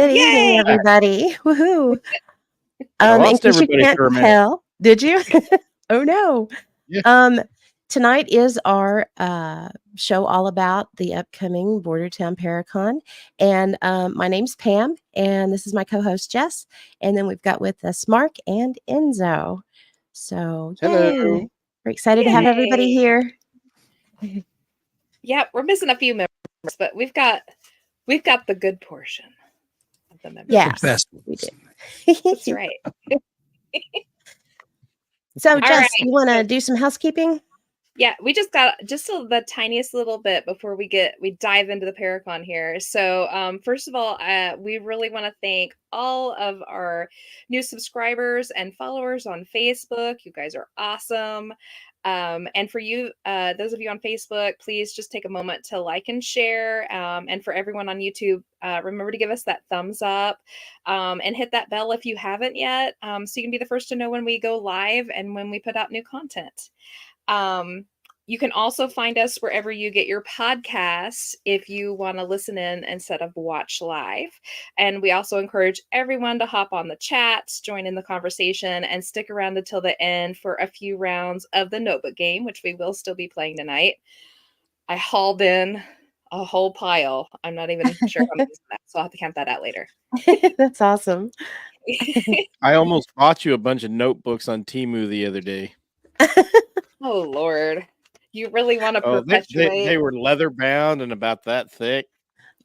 Good evening, Yay! everybody. Woohoo. I In lost case you everybody can't for a minute. tell, did you? Oh, no. Yeah. Tonight is our show all about the upcoming Bordertown Paracon. And my name's Pam, and this is my co-host, Jess. And then we've got with us Mark and Enzo. So, Hello. yay. We're excited to have everybody here. Yeah, we're missing a few members, but we've got the good portion of the members. Yeah, The best we do. That's right. So, Jess, right. you want to do some housekeeping? Yeah, we just got the tiniest little bit before we dive into the Paracon here. So first of all, we really want to thank all of our new subscribers and followers on Facebook. You guys are awesome. And for you, those of you on Facebook, please just take a moment to like and share. And for everyone on YouTube, remember to give us that thumbs up and hit that bell if you haven't yet, so you can be the first to know when we go live and when we put out new content. You can also find us wherever you get your podcasts if you want to listen in instead of watch live. And we also encourage everyone to hop on the chats, join in the conversation, and stick around until the end for a few rounds of the notebook game, which we will still be playing tonight. I hauled in a whole pile. I'm not even sure how many that, so I'll have to count that out later. That's awesome. I almost bought you a bunch of notebooks on Temu the other day. Oh, Lord. You really want to perpetuate? They were leather bound and about that thick.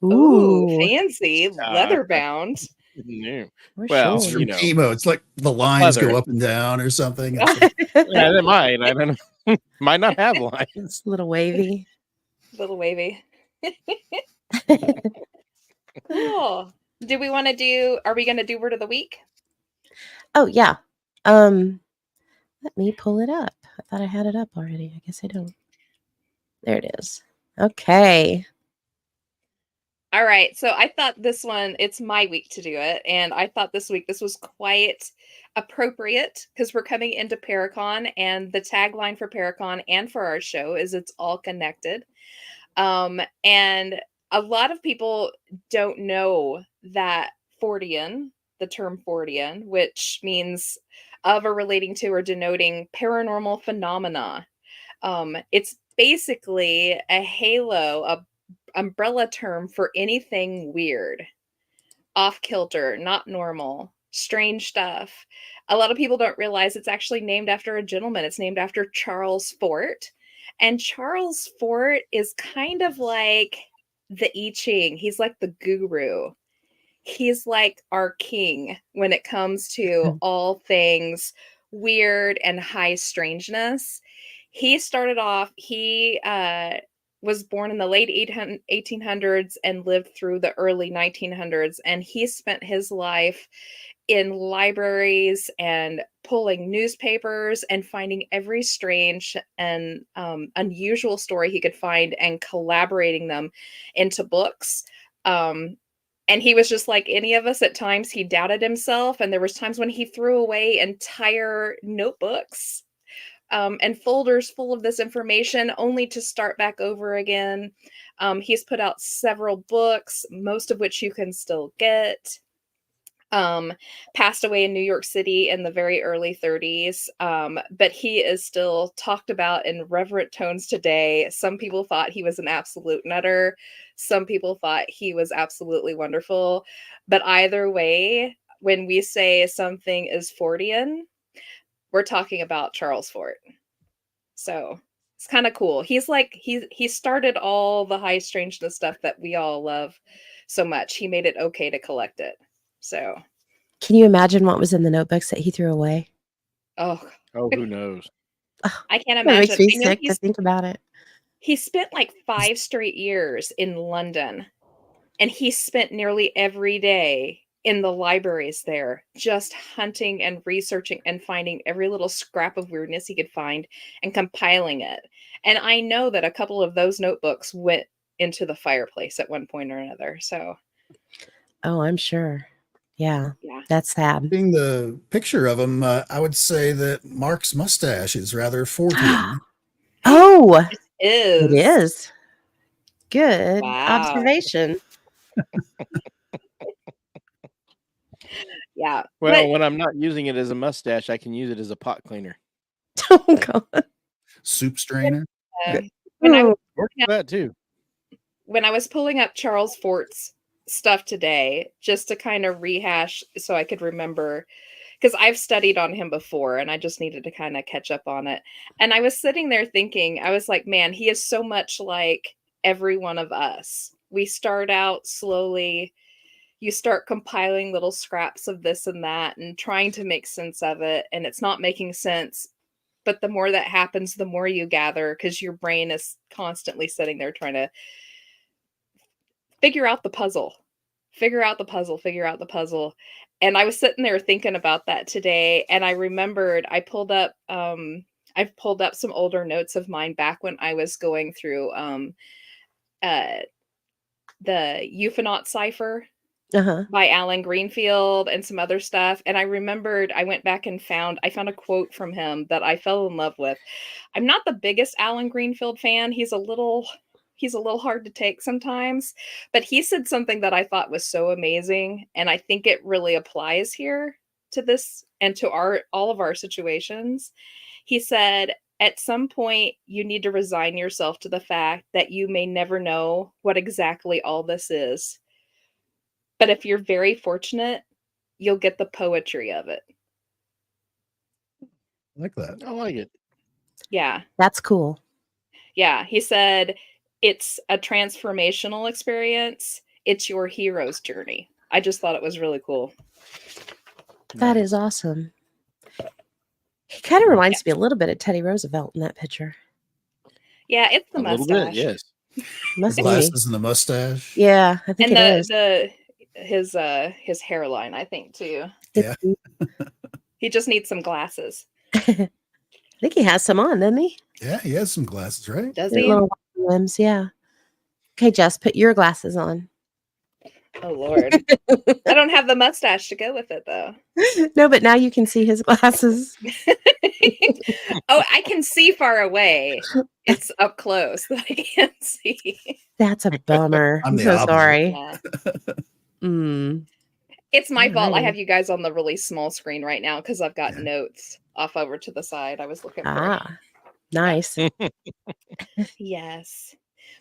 Ooh, fancy. Leather bound. Yeah. Well, it's from Temu. It's like the lines go up and down or something. Yeah, they might. I don't know. Might not have lines. A little wavy. Little wavy. Cool. Do we want to are we going to do word of the week? Oh, yeah. Let me pull it up. I thought I had it up already. I guess I don't. There it is. Okay. All right. So I thought this one, it's my week to do it. And I thought this was quite appropriate because we're coming into Paracon, and the tagline for Paracon and for our show is "It's all connected." And a lot of people don't know that Fortean, the term Fortean, which means of or relating to or denoting paranormal phenomena. It's basically a halo, a umbrella term for anything weird, off kilter, not normal, strange stuff. A lot of people don't realize it's actually named after a gentleman. It's named after Charles Fort. And Charles Fort is kind of like the I Ching. He's like the guru. He's like our king when it comes to all things weird and high strangeness. He started off, he was born in the late 1800s and lived through the early 1900s. And he spent his life in libraries and pulling newspapers and finding every strange and unusual story he could find and collaborating them into books. And he was just like any of us. At times he doubted himself, and there was times when he threw away entire notebooks and folders full of this information only to start back over again. He's put out several books, most of which you can still get. Passed away in New York City in the very early 30s. But he is still talked about in reverent tones today. Some people thought he was an absolute nutter. Some people thought he was absolutely wonderful. But either way, when we say something is Fortean, we're talking about Charles Fort. So it's kind of cool. He's like, he started all the high strangeness stuff that we all love so much. He made it okay to collect it. So can you imagine what was in the notebooks that he threw away? Oh, who knows? I can't It imagine. makes me sick to think about it. He spent like 5 straight years in London, and he spent nearly every day in the libraries there, just hunting and researching and finding every little scrap of weirdness he could find and compiling it. And I know that a couple of those notebooks went into the fireplace at one point or another. So, oh, I'm sure. Yeah, that's sad. Seeing the picture of him, I would say that Mark's mustache is rather Fortean. Oh, it is. Good observation. Yeah. Well, when I'm not using it as a mustache, I can use it as a pot cleaner. Oh God. Soup strainer. When I was Works for that too. when I was pulling up Charles Fort's stuff today, just to kind of rehash so I could remember, because I've studied on him before and I just needed to kind of catch up on it. And I was sitting there thinking, I was like, man, he is so much like every one of us. We start out slowly. You start compiling little scraps of this and that and trying to make sense of it. And it's not making sense. But the more that happens, the more you gather, because your brain is constantly sitting there trying to figure out the puzzle. Figure out the puzzle, figure out the puzzle. And I was sitting there thinking about that today, and I remembered I've pulled up some older notes of mine back when I was going through the Euphanaut cipher Uh-huh. by Alan Greenfield and some other stuff. And I remembered I went back and found a quote from him that I fell in love with. I'm not the biggest Alan Greenfield fan. He's a little hard to take sometimes, but he said something that I thought was so amazing, and I think it really applies here to this and to all of our situations. He said, at some point you need to resign yourself to the fact that you may never know what exactly all this is. But if you're very fortunate, you'll get the poetry of it. I like that. I like it. Yeah. That's cool. Yeah. He said, it's a transformational experience. It's your hero's journey. I just thought it was really cool. That is awesome. He kind of reminds me a little bit of Teddy Roosevelt in that picture. Yeah, it's the A mustache. little bit, yes. Must be. Glasses and the mustache. Yeah, I think And it is. his hairline, I think, too. Yeah. He just needs some glasses. I think he has some on, doesn't he? Yeah, he has some glasses, right? Does They're he? little limbs, yeah. Okay, Jess, put your glasses on. Oh, Lord. I don't have the mustache to go with it, though. No, but now you can see his glasses. Oh, I can see far away. It's up close that I can't see. That's a bummer. I'm I'm the so opposite. sorry. Yeah. Mm. It's my fault. I Alrighty. have you guys on the really small screen right now because I've got Yeah. notes off over to the side. I was looking for. Ah, nice. Yes.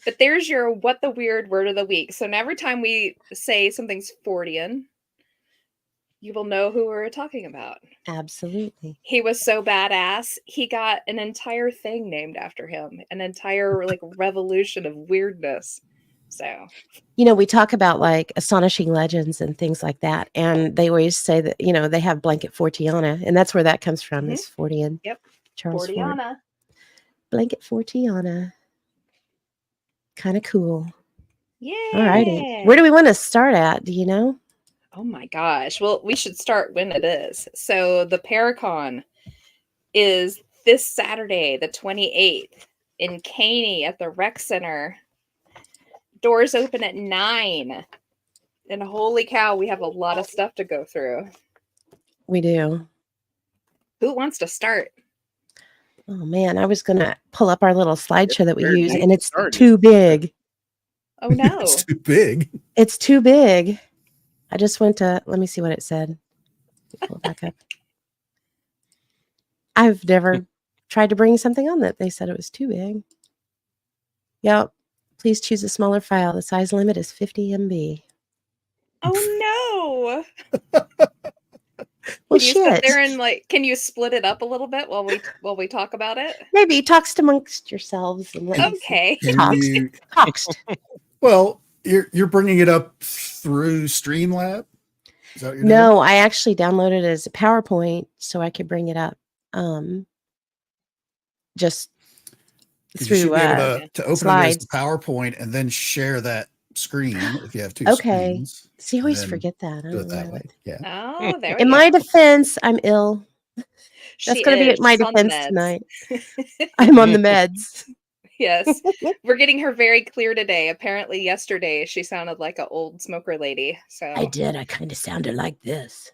But there's your what the weird word of the week. So now every time we say something's Fortean, you will know who we're talking about. Absolutely. He was so badass. He got an entire thing named after him, an entire like revolution of weirdness. So, You know, we talk about like astonishing legends and things like that. And they always say that, you know, they have Blanket Fortiana. And that's where that comes from, Mhm. is Fortean. Yep. Charles Fort. Fortiana. Blanket Fortiana. Kind of cool. Yeah. All righty. Where do we want to start at? Do you know? Oh my gosh. Well, we should start when it is. So the Paracon is this Saturday, the 28th, in Caney at the Rec Center. Doors open at 9. And holy cow, we have a lot of stuff to go through. We do. Who wants to start? Oh man, I was gonna pull up our little slideshow that we Very use, nice. and it's Started. too big. Oh no. It's too big. It's too big. I just went to let me see what it said. Pull it back up. I've never tried to bring something on that they said it was too big. Yep. Please choose a smaller file. The size limit is 50 MB. Oh no. Well, Can you sit shit. there and like can you split it up a little bit while we talk about it? Maybe talks amongst yourselves. And let me see. Okay. Can Talks. you- Talks. well, you're bringing it up through Streamlab? Is that what you're No, I actually downloaded it as a PowerPoint so I could bring it up. Just doing? 'Cause you should through be able to open it as slides. a PowerPoint and then share that screen if you have two Okay. screens. See, I always then forget that. I Do it don't that know. way. Yeah. Oh, there we In go. my defense, I'm ill. That's She going to be is. my She's on the defense meds. tonight. I'm on the meds. Yes. We're getting her very clear today. Apparently yesterday she sounded like an old smoker lady. So I did. I kind of sounded like this.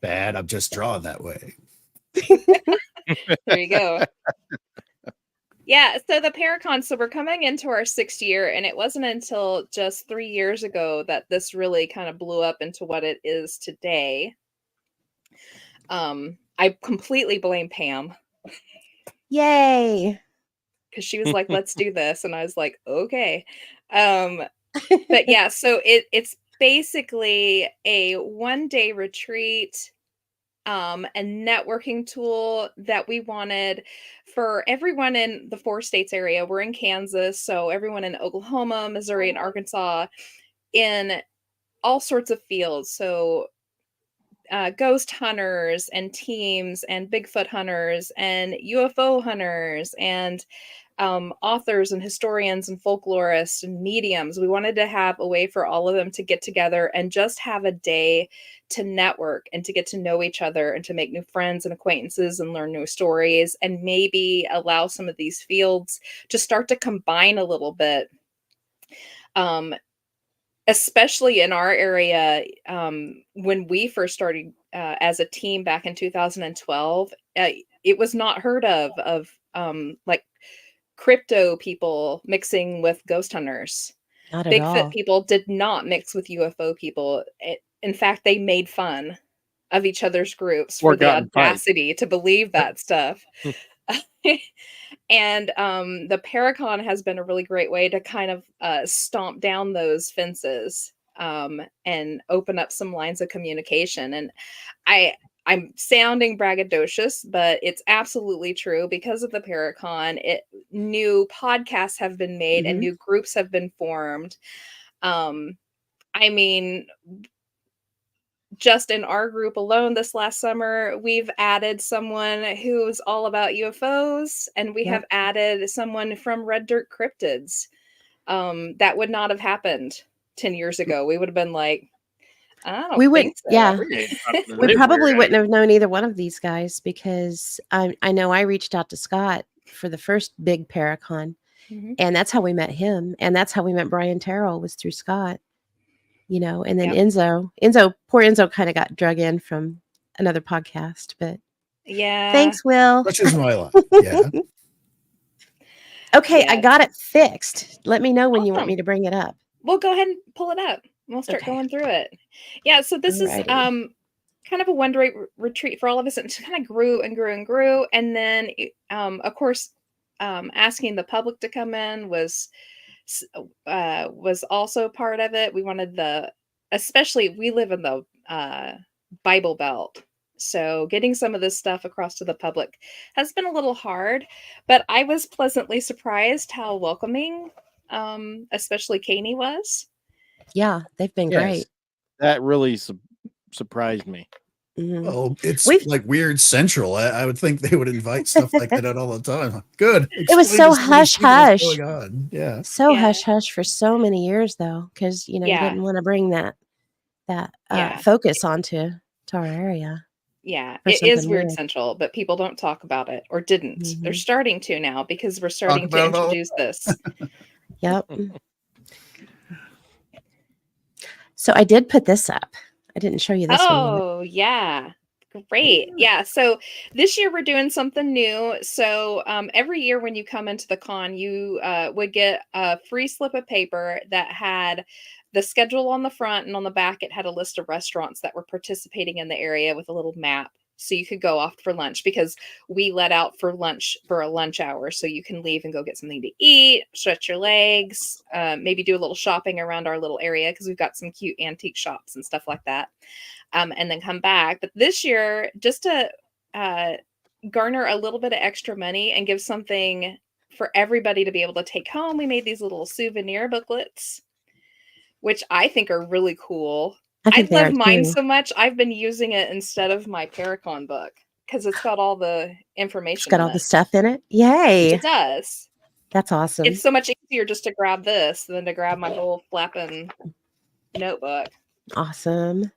Bad. I'm just drawing that way. there you go. Yeah, so the Paracon, so we're coming into our 6th year, and it wasn't until just 3 years ago that this really kind of blew up into what it is today. I completely blame Pam Yay. because she was like, "Let's do this," and I was like, "Okay." But yeah, so it's basically a 1-day retreat, a networking tool that we wanted for everyone in the 4 states area. We're in Kansas, so everyone in Oklahoma, Missouri, and Arkansas in all sorts of fields. So ghost hunters and teams and Bigfoot hunters and UFO hunters and authors and historians and folklorists and mediums. We wanted to have a way for all of them to get together and just have a day to network and to get to know each other and to make new friends and acquaintances and learn new stories and maybe allow some of these fields to start to combine a little bit. Especially in our area, when we first started as a team back in 2012, it was not heard of like crypto people mixing with ghost hunters. Not at Bigfoot all. people did not mix with UFO people. In fact, they made fun of each other's groups Or for the got in fights. audacity to believe that stuff. And the Paracon has been a really great way to kind of stomp down those fences and open up some lines of communication. And I'm sounding braggadocious, but it's absolutely true. Because of the Paracon, new podcasts have been made and Mhm. new groups have been formed. I mean, just in our group alone this last summer, we've added someone who's all about UFOs, and we Yep. have added someone from Red Dirt Cryptids. That would not have happened 10 years ago. We would have been like, I don't We would, think so. yeah. We ain't talking to We this probably weirdo. wouldn't have known either one of these guys because I know I reached out to Scott for the first big Paracon, Mhm. and that's how we met him, and that's how we met Brian Terrell was through Scott, and then Yep. Poor Enzo kind of got drug in from another podcast, but Yeah. thanks, Will. Such is my life. Yeah. Okay, I Yeah. got it fixed. Let me know when you want Awesome. me to bring it up. We'll go ahead and pull it up. We'll start Okay. going through it. Yeah, so this is Alrighty. kind of a one-day retreat for all of us, and it kind of grew and grew and grew. And then, of course, asking the public to come in was also part of it. We wanted especially we live in the Bible Belt, so getting some of this stuff across to the public has been a little hard. But I was pleasantly surprised how welcoming, especially Caney was. Yeah, they've been Yes. great. That really surprised me. Mhm. Oh, it's We've- like Weird Central. I would think they would invite stuff like that all the time. Good. It was Explain so to some of these people what's hush-hush. going on. Yeah. So Yeah. hush hush for so many years though, because you Yeah. didn't want to bring that Yeah. focus onto our area. Yeah, For it is something Weird new. Central, but people don't talk about it or didn't. They're Mhm. starting to now because we're starting to about it all. introduce this. Yep. So I did put this up. I didn't show you this one yet. Oh, yeah. Great. Yeah. So this year we're doing something new. So every year when you come into the con, you would get a free slip of paper that had the schedule on the front, and on the back it had a list of restaurants that were participating in the area with a little map. So you could go off for lunch, because we let out for lunch for a lunch hour. So you can leave and go get something to eat, stretch your legs, maybe do a little shopping around our little area, because we've got some cute antique shops and stuff like that. And then come back. But this year, just to garner a little bit of extra money and give something for everybody to be able to take home, we made these little souvenir booklets, which I think are really cool. I I think they are love mine too. so much. I've been using it instead of my Paracon book because it's got all the It's information got in all the it. stuff in it. Yay. It does. That's awesome. It's so much easier just to grab this than to grab my whole flapping notebook. Awesome.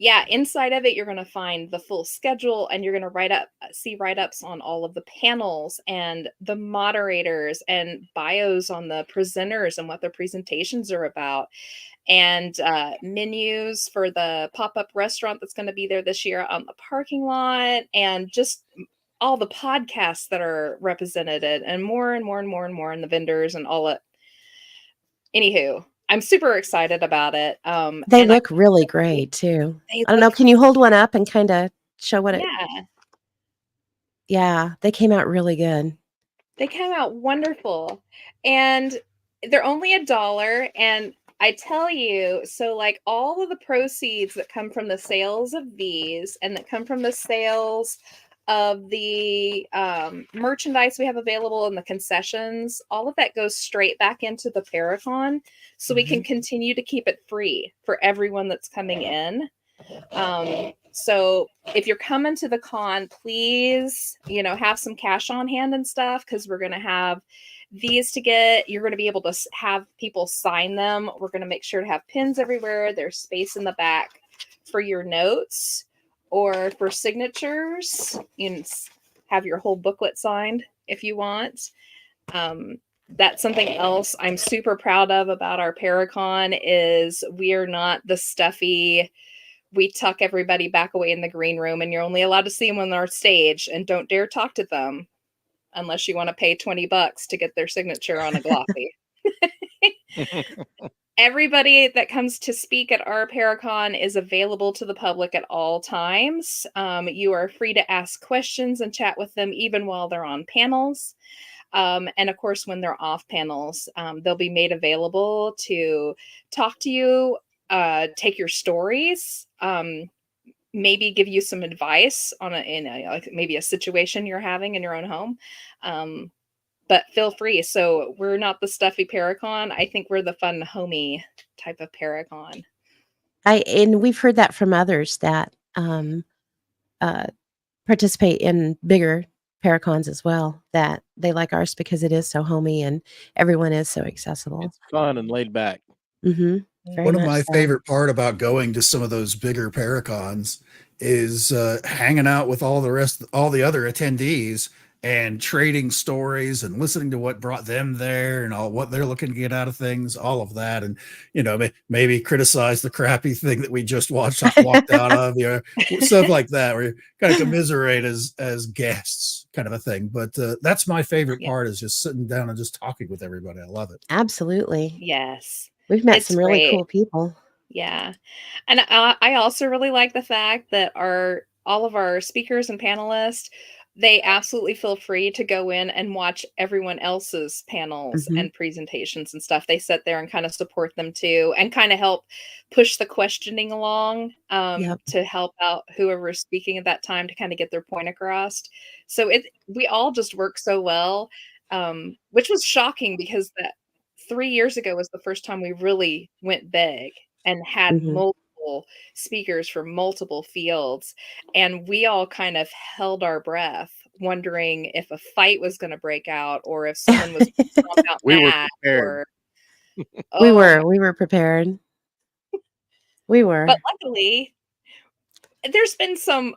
Yeah, inside of it, you're going to find the full schedule, and you're going to see write-ups on all of the panels and the moderators and bios on the presenters and what their presentations are about, and menus for the pop-up restaurant that's going to be there this year on the parking lot, and just all the podcasts that are represented and more and more and more and more, and the vendors and all it. Anywho, I'm super excited about it. They And look really great too. they I don't know. look, Can you hold one up and kind of show what it? yeah, Yeah, they came out really good. they came out wonderful, and they're only $1. And I tell you, so like all of the proceeds that come from the sales of these and that come from the sales of the merchandise we have available in the concessions, all of that goes straight back into the Paracon, so we can continue to keep it free for everyone that's coming in. So if you're coming to the con, please, have some cash on hand and stuff, because we're going to have these to get. You're going to be able to have people sign them. We're going to make sure to have pins everywhere. There's space in the back for your notes or for signatures. You can have your whole booklet signed if you want. That's something else I'm super proud of about our Paracon is we are not the stuffy, we tuck everybody back away in the green room and you're only allowed to see them on our stage and don't dare talk to them unless you want to pay $20 to get their signature on a glossy. Everybody that comes to speak at our Paracon is available to the public at all times. You are free to ask questions and chat with them even while they're on panels. And of course, when they're off panels, they'll be made available to talk to you, take your stories, maybe give you some advice on maybe a situation you're having in your own home. But feel free. So we're not the stuffy Paracon. I think we're the fun, homey type of Paracon. And we've heard that from others that participate in bigger Paracons as well, that they like ours because it is so homey and everyone is so accessible. It's fun and laid back. Mm-hmm. One of my favorite part about going to some of those bigger Paracons is hanging out with all the other attendees and trading stories and listening to what brought them there and all what they're looking to get out of things, all of that. And, maybe criticize the crappy thing that we just walked out of, stuff like that, where you kind of commiserate as guests kind of a thing. But that's my favorite part, is just sitting down and just talking with everybody. I love it. Absolutely. Yes. We've met some really cool people. Yeah. And I also really like the fact that all of our speakers and panelists, they absolutely feel free to go in and watch everyone else's panels and presentations and stuff. They sit there and kind of support them too, and kind of help push the questioning along to help out whoever's speaking at that time to kind of get their point across. So we all just work so well, which was shocking because that 3 years ago was the first time we really went big and had multiple speakers from multiple fields. And we all kind of held our breath, wondering if a fight was going to break out or if someone was going to stomp out We were Matt. prepared. We were prepared. We were. But luckily, there's been some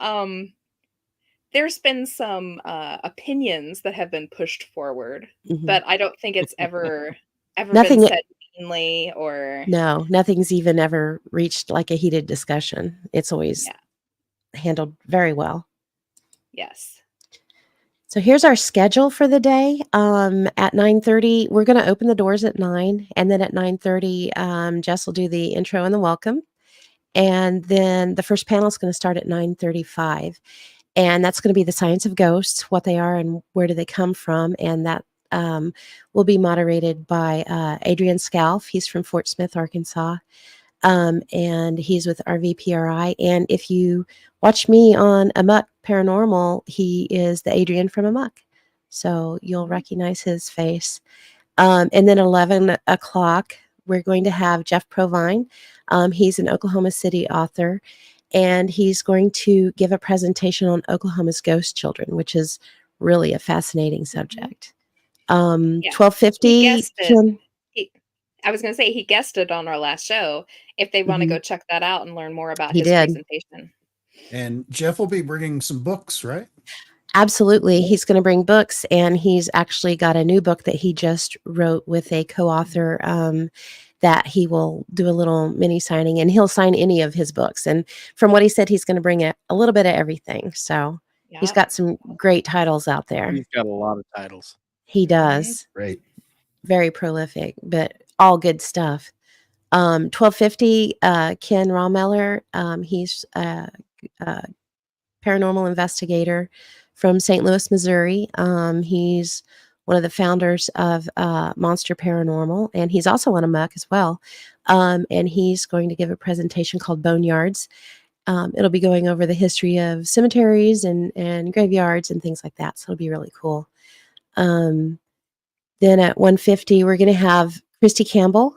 opinions that have been pushed forward, but I don't think it's ever been said meanly or no, nothing's even ever reached like a heated discussion. It's always handled very well. Yes. So here's our schedule for the day. At 9:30, we're going to open the doors at 9, and then at 9:30, Jess will do the intro and the welcome, and then the first panel is going to start at 9:35, and that's going to be the science of ghosts, what they are and where do they come from, and that will be moderated by Adrian Scalf. He's from Fort Smith, Arkansas, and he's with RVPRI. And if you watch me on Amok Paranormal, he is the Adrian from Amok, so you'll recognize his face. And then 11 o'clock, we're going to have Jeff Provine. He's an Oklahoma City author, and he's going to give a presentation on Oklahoma's ghost children, which is really a fascinating subject. 12:50. I was going to say he guested on our last show. If they want to go check that out and learn more about his presentation. And Jeff will be bringing some books, right? Absolutely. He's going to bring books, and he's actually got a new book that he just wrote with a co-author that he will do a little mini signing, and he'll sign any of his books. And from what he said, he's going to bring a little bit of everything. So He's Yep. got some great titles out there. He's got a lot of titles. He does. Great. Very prolific, but all good stuff. 1250, Ken Romeller, he's a paranormal investigator from St. Louis, Missouri. He's one of the founders of Monster Paranormal, and he's also on Amok as well. And he's going to give a presentation called Boneyards. It'll be going over the history of cemeteries and graveyards and things like that. So it'll be really cool. Then at 150, we're going to have Christy Campbell.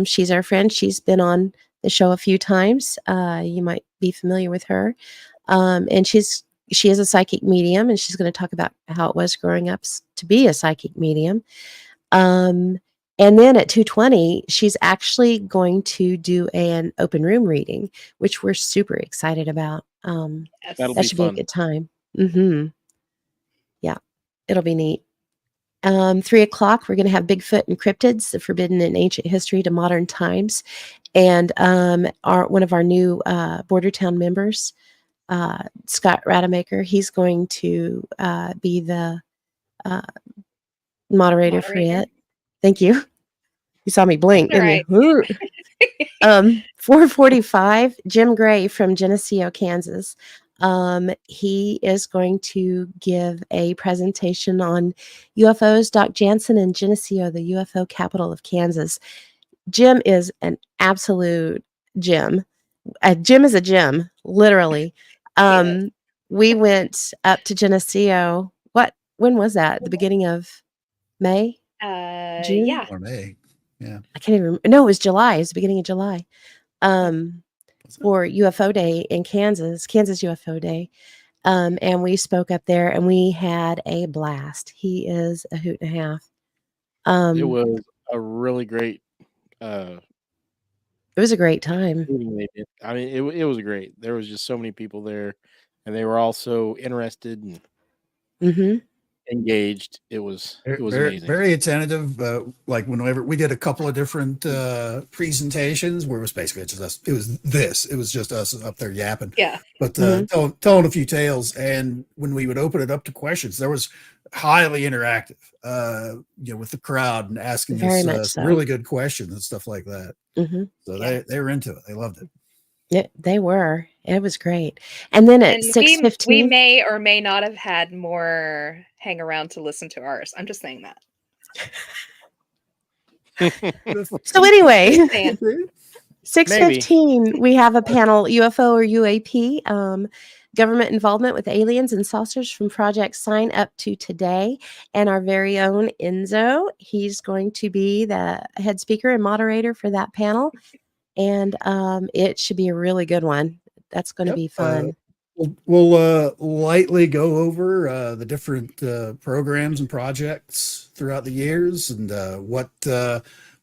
She's our friend. She's been on the show a few times. You might be familiar with her. And she is a psychic medium, and she's going to talk about how it was growing up to be a psychic medium. And then at 220, she's actually going to do an open room reading, which we're super excited about. Yes. That'll That be should be a fun. good time. Yeah, it'll be neat. 3 o'clock, we're going to have Bigfoot and Cryptids, the forbidden in ancient history to modern times. And one of our new Bordertown members, Scott Rademacher, he's going to be the moderator for it. Thank you. You saw me blink, That's all didn't you? 4:45, Jim Gray from Geneseo, Kansas. He is going to give a presentation on UFOs, Doc Jansen and Geneseo, the UFO capital of Kansas. Jim is an absolute gem. A gem is a gem, literally. We went up to Geneseo. When was that? The beginning of May? June? Yeah. Or May. Yeah. I can't even remember. No, it was July. It was the beginning of July. For UFO Day in Kansas UFO Day. And we spoke up there and we had a blast. He is a hoot and a half. It was a really great it was a great time. meeting they did. I mean, it was great. There was just so many people there, and they were all so interested and engaged. It was Very, amazing. very attentive. Like whenever we did a couple of different presentations where it was basically just us. It was just us up there yapping. Yeah. But telling a few tales. And when we would open it up to questions, there was highly interactive, with the crowd and asking Very us much so. really good questions and stuff like that. So they were into it. They loved it. Yeah, they were. It was great. And then at 6:15, we may or may not have had more hang around to listen to ours. I'm just saying that. So anyway, Saying. 6:15, we have a panel, UFO or UAP, government involvement with aliens and saucers from Project Sign Up to Today. And our very own Enzo, he's going to be the head speaker and moderator for that panel. And it should be a really good one. That's going to be fun. We'll lightly go over the different programs and projects throughout the years and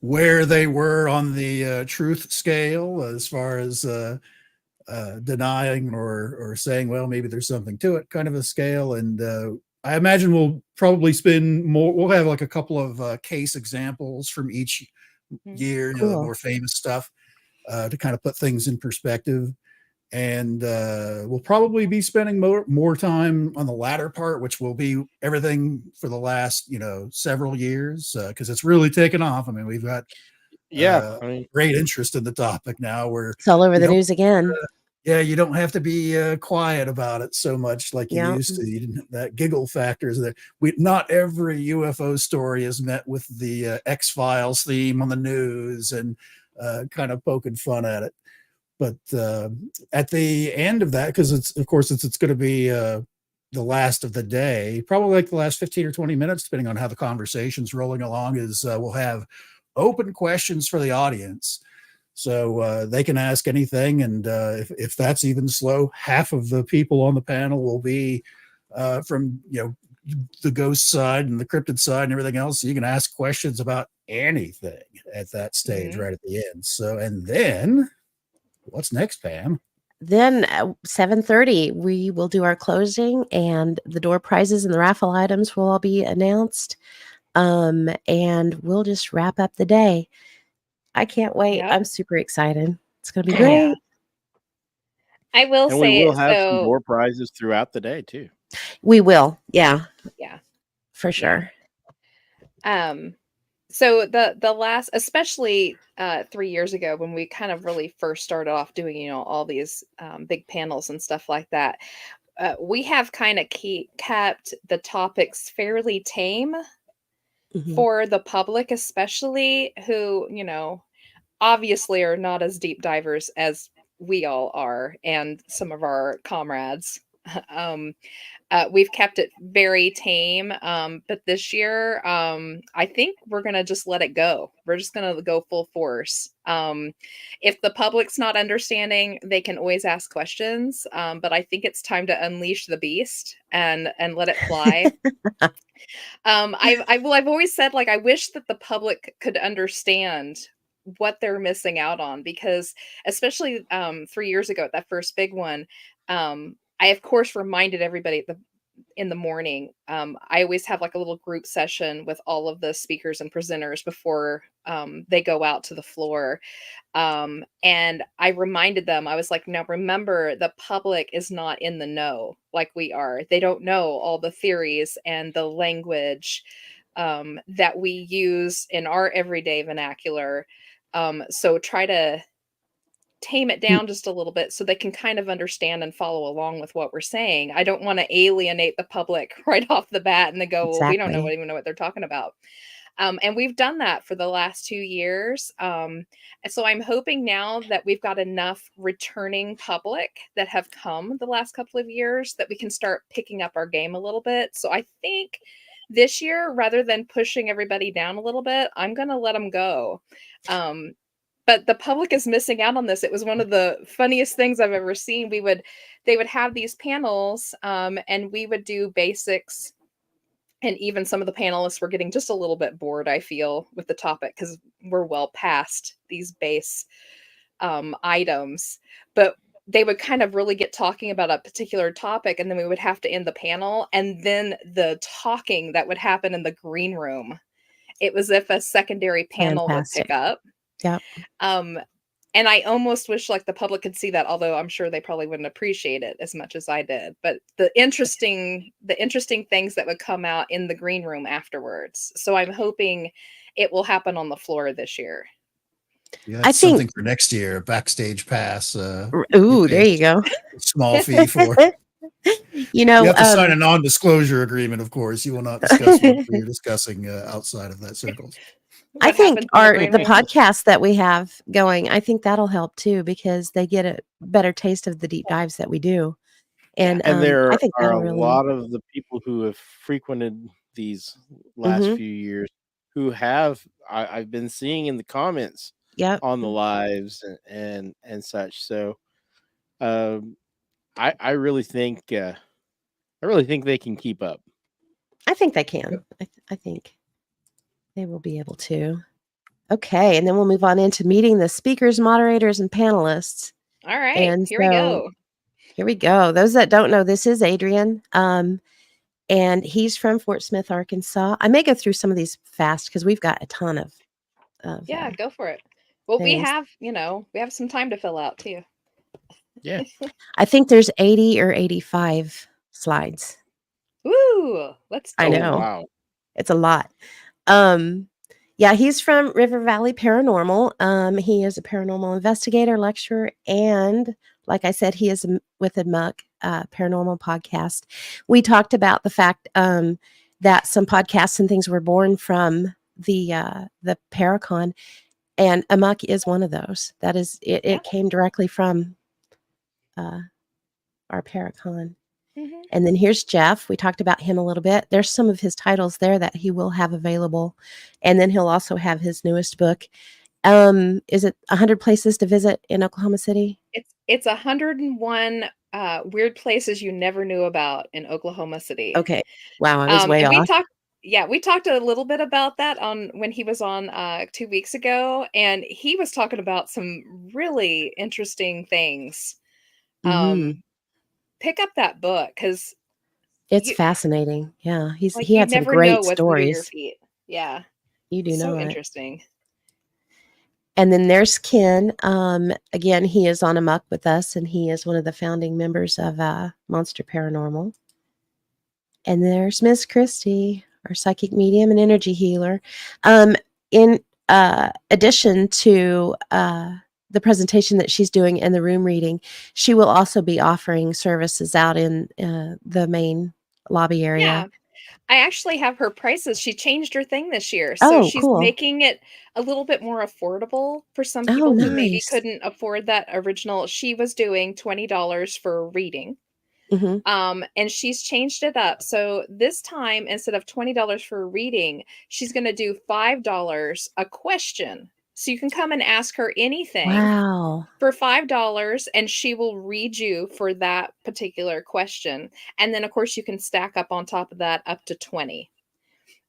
where they were on the truth scale as far as denying or saying, well, maybe there's something to it kind of a scale. And I imagine we'll probably spend more. We'll have like a couple of case examples from each year, the more famous stuff. To kind of put things in perspective. And we'll probably be spending more time on the latter part, which will be everything for the last, several years, because it's really taken off. I mean, we've got great interest in the topic now. It's all over the news again. You don't have to be quiet about it so much like you used to. You didn't, that giggle factor is there. Not every UFO story is met with the X-Files theme on the news and kind of poking fun at it. But at the end of that, because it's going to be the last of the day, probably like the last 15 or 20 minutes, depending on how the conversation's rolling along, is we'll have open questions for the audience. So they can ask anything. And if that's even slow, half of the people on the panel will be from, the ghost side and the cryptid side and everything else. So you can ask questions about anything at that stage right at the end. So, and then what's next, Pam? Then at 7:30, we will do our closing and the door prizes and the raffle items will all be announced. And we'll just wrap up the day. I can't wait. Yep. I'm super excited. It's going to be great. I will and say we will have some door prizes throughout the day too. We will. Yeah, Yeah. for sure. So the last, especially 3 years ago, when we kind of really first started off doing, all these big panels and stuff like that, we have kind of kept the topics fairly tame Mhm. for the public, especially who, obviously are not as deep divers as we all are and some of our comrades. um, we've kept it very tame, but this year, I think we're gonna just let it go. We're just gonna go full force. If the public's not understanding, they can always ask questions. But I think it's time to unleash the beast and let it fly. I've always said, like, I wish that the public could understand what they're missing out on, because especially 3 years ago at that first big one, I of course reminded everybody in the morning. I always have like a little group session with all of the speakers and presenters before they go out to the floor. And I reminded them, I was like, now remember, the public is not in the know like we are. They don't know all the theories and the language that we use in our everyday vernacular. So try to tame it down just a little bit so they can kind of understand and follow along with what we're saying. I don't want to alienate the public right off the bat and they go, well, we don't Exactly. even know what they're talking about. And we've done that for the last 2 years. And so I'm hoping now that we've got enough returning public that have come the last couple of years that we can start picking up our game a little bit. So I think this year, rather than pushing everybody down a little bit, I'm going to let them go. But the public is missing out on this. It was one of the funniest things I've ever seen. They would have these panels, and we would do basics. And even some of the panelists were getting just a little bit bored, I feel, with the topic, because we're well past these base items. But they would kind of really get talking about a particular topic, and then we would have to end the panel. And then the talking that would happen in the green room, it was if a secondary panel would Fantastic. pick up. Yep. And I almost wish like the public could see that, although I'm sure they probably wouldn't appreciate it as much as I did. But the interesting things that would come out in the green room afterwards. So I'm hoping it will happen on the floor this year. Yeah, I that's something think. for next year. A backstage pass. Ooh, pay there you go. a small fee for. You You know, have to sign a non-disclosure agreement, of course. You will not discuss what you're discussing outside of that circle. I What think happens in the green the room? podcast that we have going, I think that'll help too, because they get a better taste of the deep dives that we do. And And I there think are a that'll really. lot of the people who have frequented these last Mhm. few years who have I've been seeing in the comments Yep. on the lives and such. So um, I really think they can keep up. I think they can. I think they will be able to. Okay, and then we'll move on into meeting the speakers, moderators, and panelists. All right, And here we go. Here we go. Those that don't know, this is Adrian. And he's from Fort Smith, Arkansas. I may go through some of these fast because we've got a ton of Yeah, go for it. Well, we things. have some time to fill out too. Yeah. I think there's 80 or 85 slides. Woo! Let's do I it. know. Wow. It's a lot. Yeah, he's from River Valley Paranormal. He is a paranormal investigator, lecturer, and like I said, he is with a Muck paranormal podcast. We talked about the fact that some podcasts and things were born from the Paracon, and Amok is one of those. That is, it came directly from our Paracon. Mhm. And then here's Jeff. We talked about him a little bit. There's some of his titles there that he will have available. And then he'll also have his newest book. Is it 100 Places to Visit in Oklahoma City? It's 101 weird places you never knew about in Oklahoma City. Okay. Wow, I was way And off. we talked a little bit about that on when he was on 2 weeks ago, and he was talking about some really interesting things. Mhm. Pick up that book, because It's fascinating. Yeah, he you had some never know great what's under your stories. feet. Yeah, You do know so it. interesting. And then there's Ken. Again, he is on Amok with us, and he is one of the founding members of Monster Paranormal. And there's Miss Christie, our psychic medium and energy healer. In addition to the presentation that she's doing and the room reading, she will also be offering services out in the main lobby area. Yeah. I actually have her prices. She changed her thing this year. So Oh, she's cool. making it a little bit more affordable for some Oh, people who maybe nice. couldn't afford that original. She was doing $20 for a reading. Mhm. And she's changed it up. So this time, instead of $20 for a reading, she's going to do $5 a question. So you can come and ask her anything Wow. for $5, and she will read you for that particular question. And then, of course, you can stack up on top of that up to 20.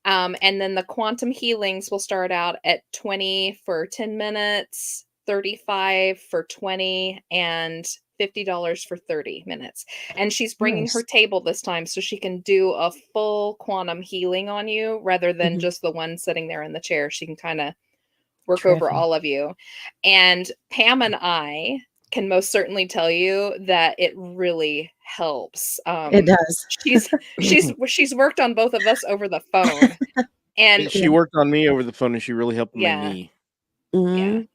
And then the quantum healings will start out at 20 for 10 minutes, 35 for 20, and $50 for 30 minutes. And she's bringing her Nice. table this time so she can do a full quantum healing on you rather than Mhm. just the one sitting there in the chair. She can kind of work over Terrific. all of you. And Pam and I can most certainly tell you that it really helps. It does. She's worked on both of us over the phone. And She worked on me over the phone, and she really helped my Yeah. knee. Mhm.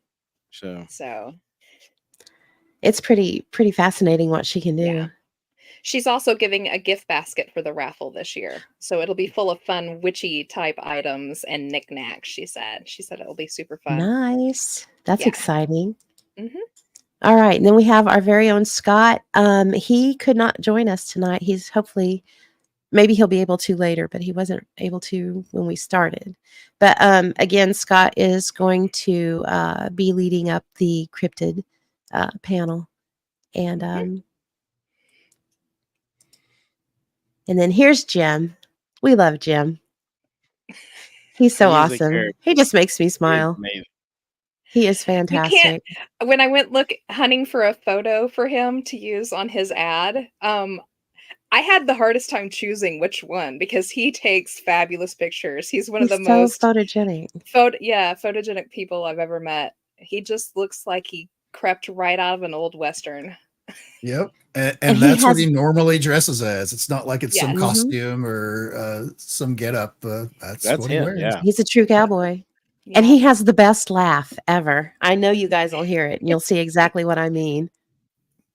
so It's pretty fascinating what she can do. Yeah. She's also giving a gift basket for the raffle this year. So it'll be full of fun witchy type items and knickknacks, she said. She said it'll be super fun. Nice. That's Yeah. exciting. Mhm. All right. And then we have our very own Scott. He could not join us tonight. He's hopefully, maybe he'll be able to later, but he wasn't able to when we started. But again, Scott is going to be leading up the cryptid panel. And and then here's Jim. We love Jim. He's so He is a awesome. character. He just makes me He is smile. amazing. He is You can't. fantastic. When I went hunting for a photo for him to use on his ad, I had the hardest time choosing which one because he takes fabulous pictures. He's one of He's the so most photogenic. photogenic people I've ever met. He just looks like he crept right out of an old Western. Yep. And And he that's what has- he normally dresses as. It's not like it's some Yes. costume or some getup. That's what he him, wears. yeah. He's a true cowboy. Yeah. And he has the best laugh ever. I know you guys will hear it and you'll see exactly what I mean.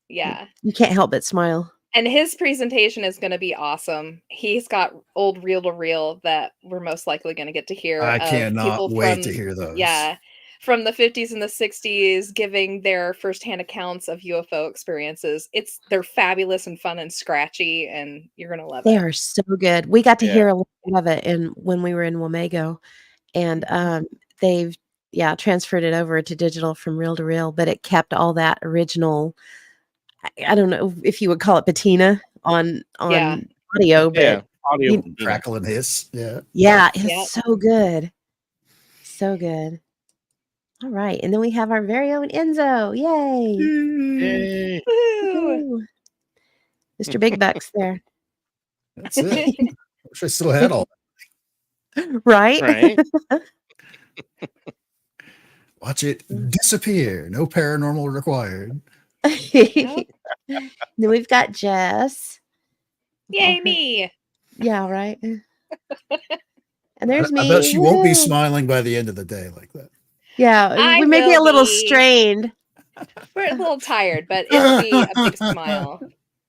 Yeah. You can't help but smile. And his presentation is going to be awesome. He's got old reel-to-reel that we're most likely going to get to hear. I of cannot people wait to hear those. Yeah, from the 50s and the 60s, giving their firsthand accounts of UFO experiences. They're fabulous and fun and scratchy, and you're going to love They it. are so good. We got to Yeah. hear a lot of it when we were in Wamego. And they've transferred it over to digital from reel to reel, but it kept all that original. I don't know if you would call it patina on Yeah. audio, but Yeah, audio. you- Crackle and hiss. Yeah. it's Yep. so good. So good. All right. And then we have our very own Enzo. Yay. Yay. Woo! Woo. Mr. Big Bucks there. That's it. Wish I still had all. Right? Right. Watch it disappear. No paranormal required. Then we've got Jess. Yay, me. Yeah, right. And there's me. I bet she won't be Woohoo. smiling by the end of the day like that. Yeah, I we may be will a little be. strained. We're a little tired, but it'll be a big smile.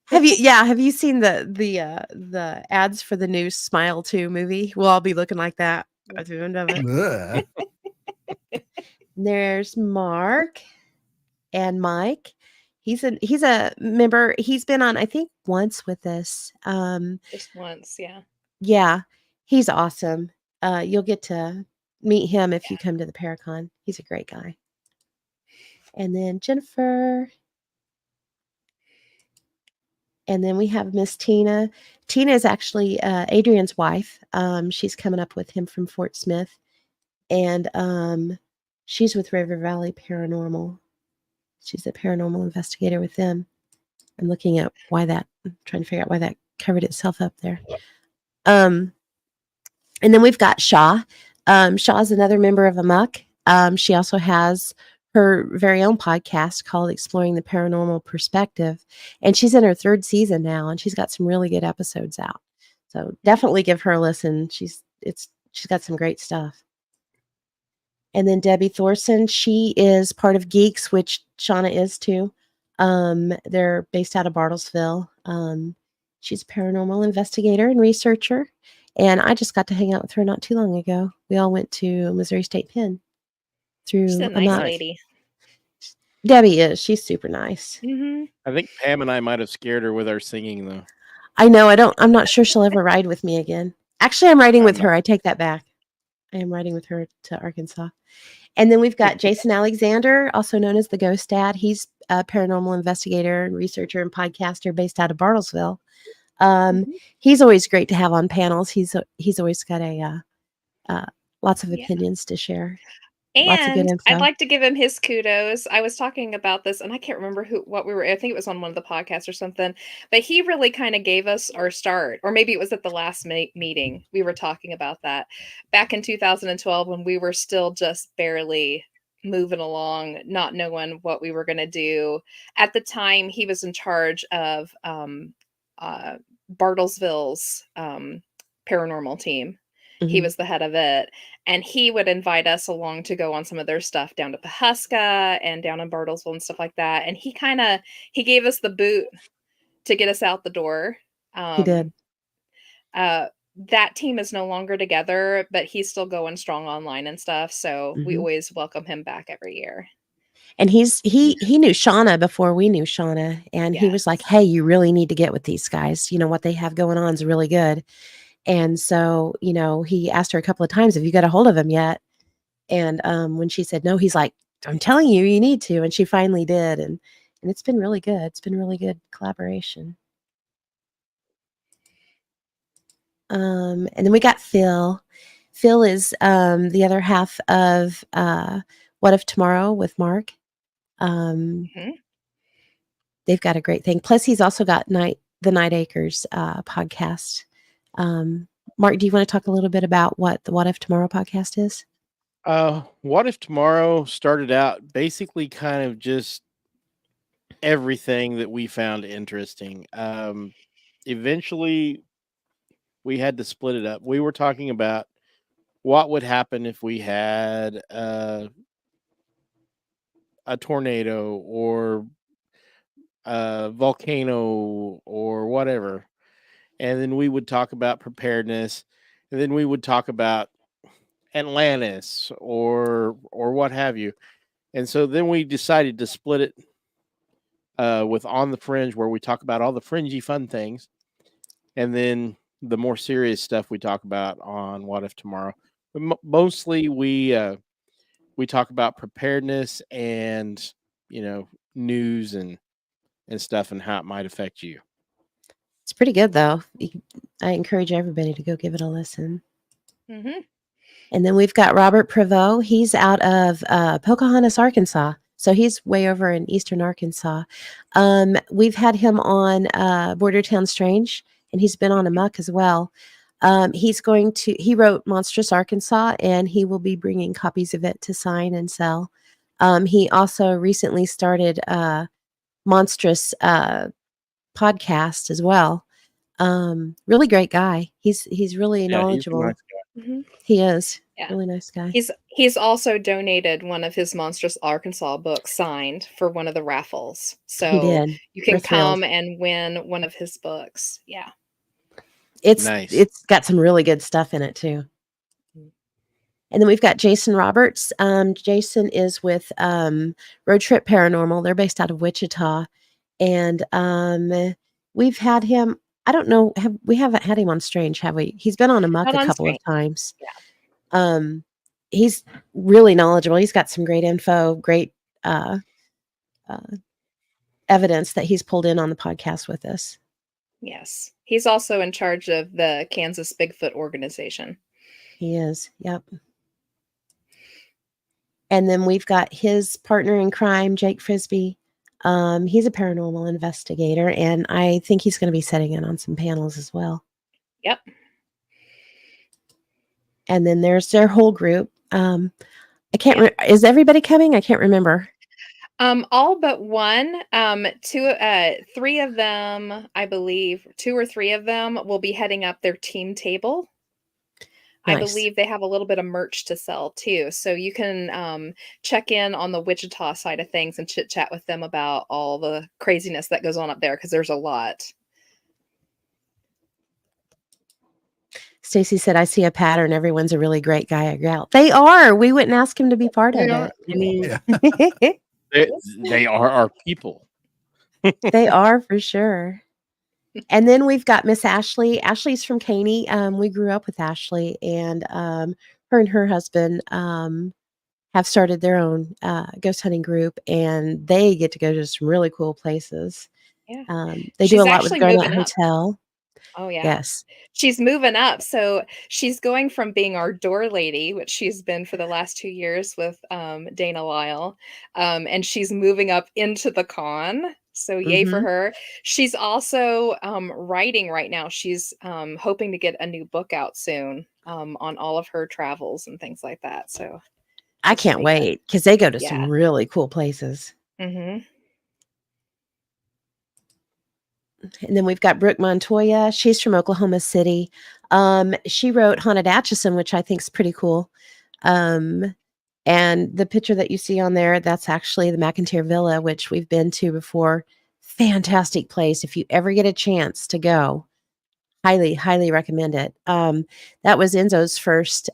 Have you seen the ads for the new Smile 2 movie? We'll all be looking like that at the end of it. Ugh. There's Mark and Mike. He's a member. He's been on, I think, once with us. Just once, yeah. Yeah, he's awesome. You'll get to meet him if you come to the Paracon. He's a great guy. And then Jennifer. And then we have Miss Tina. Tina is actually Adrian's wife. She's coming up with him from Fort Smith. And she's with River Valley Paranormal. She's a paranormal investigator with them. I'm looking at I'm trying to figure out why that covered itself up there. And then we've got Shaw. Shaw is another member of Amok. She also has her very own podcast called Exploring the Paranormal Perspective. And she's in her 3rd season now, and she's got some really good episodes out. So definitely give her a listen. She's got some great stuff. And then Debbie Thorson, she is part of Geeks, which Shauna is too. They're based out of Bartlesville. She's a paranormal investigator and researcher. And I just got to hang out with her not too long ago. We all went to Missouri State Pen through She's a a nice month. lady. Debbie is. She's super nice. Mm-hmm. I think Pam and I might have scared her with our singing, though. I know. I'm not sure she'll ever ride with me again. Actually, I'm riding with I'm her. I take that back. I am riding with her to Arkansas. And then we've got Jason Alexander, also known as the Ghost Dad. He's a paranormal investigator and researcher and podcaster based out of Bartlesville. He's always great to have on panels. He's always got lots of opinions to share. Lots of good And info. I'd like to give him his kudos. I was talking about this, and I can't remember what we were. I think it was on one of the podcasts or something. But he really kind of gave us our start, or maybe it was at the last meeting. We were talking about that back in 2012 when we were still just barely moving along, not knowing what we were going to do. At the time, he was in charge of Bartlesville's paranormal team. He was the head of it, and he would invite us along to go on some of their stuff down to Pahuska and down in Bartlesville and stuff like that. And he gave us the boot to get us out the door. He did. That team is no longer together, but he's still going strong online and stuff. So we always welcome him back every year. And he knew Shauna before we knew Shauna, and he was like, "Hey, you really need to get with these guys. You know what they have going on is really good." And so, he asked her a couple of times, "Have you got a hold of him yet?" And when she said no, he's like, "I'm telling you, you need to." And she finally did. And it's been really good. It's been really good collaboration. And then we got Phil. Phil is the other half of What If Tomorrow with Mark. They've got a great thing. Plus, he's also got the Night Acres podcast. Mark, do you want to talk a little bit about what the What If Tomorrow podcast is? What If Tomorrow started out basically kind of just everything that we found interesting. Eventually, we had to split it up. We were talking about what would happen if we had a tornado or a volcano or whatever. And then we would talk about preparedness. And then we would talk about Atlantis or what have you. And so then we decided to split it with On the Fringe, where we talk about all the fringy fun things. And then the more serious stuff we talk about on What If Tomorrow. But mostly we talk about preparedness and, news and stuff and how it might affect you. It's pretty good, though. I encourage everybody to go give it a listen. And then we've got Robert Prevost. He's out of Pocahontas, Arkansas. So he's way over in eastern Arkansas. We've had him on Bordertown Strange, and he's been on Amok as well. He wrote Monstrous Arkansas, and he will be bringing copies of it to sign and sell. He also recently started Monstrous podcast as well. Really great guy. He's really knowledgeable. He's a nice guy. He is. Really nice guy. He's also donated one of his Monstrous Arkansas books signed for one of the raffles. So you can come and win one of his books. Yeah. It's nice. It's got some really good stuff in it too. And then we've got Jason Roberts. Jason is with Road Trip Paranormal. They're based out of Wichita. And we've had him, I don't know, we haven't had him on Strange, have we? He's been on Amok a couple of times. Yeah. He's really knowledgeable. He's got some great info, great evidence that he's pulled in on the podcast with us. Yes. He's also in charge of the Kansas Bigfoot organization. He is. Yep. And then we've got his partner in crime, Jake Frisbee. He's a paranormal investigator, and I think he's going to be setting in on some panels as well. Yep. And then there's their whole group. I can't. Is everybody coming? I can't remember. All but one. Three of them, I believe, two or three of them will be heading up their team table. I Nice. believe they have a little bit of merch to sell too. So you can check in on the Wichita side of things and chit chat with them about all the craziness that goes on up there because there's a lot. Stacy said, I see a pattern. Everyone's a really great guy or gal. They are. We wouldn't ask him to be part They of are. I mean, Yeah. it. they are our people. They are for sure. And then we've got Miss Ashley. Ashley's from Caney. We grew up with Ashley, and her and her husband have started their own ghost hunting group, and they get to go to some really cool places. Yeah. They do She's a lot with actually Garnet moving up. Hotel. Oh, yeah. Yes. She's moving up. So she's going from being our door lady, which she's been for the last 2 years with Dana Lyle, and she's moving up into the con. So yay for Mhm. her. She's also writing right now. She's hoping to get a new book out soon on all of her travels and things like that. So I that's can't pretty good. wait because they go to Yeah. some really cool places. hmm And then we've got Brooke Montoya. She's from Oklahoma City. She wrote Haunted Atchison, which I think is pretty cool. And the picture that you see on there, that's actually the McIntyre Villa, which we've been to before. Fantastic place. If you ever get a chance to go, highly, highly recommend it. That was Enzo's first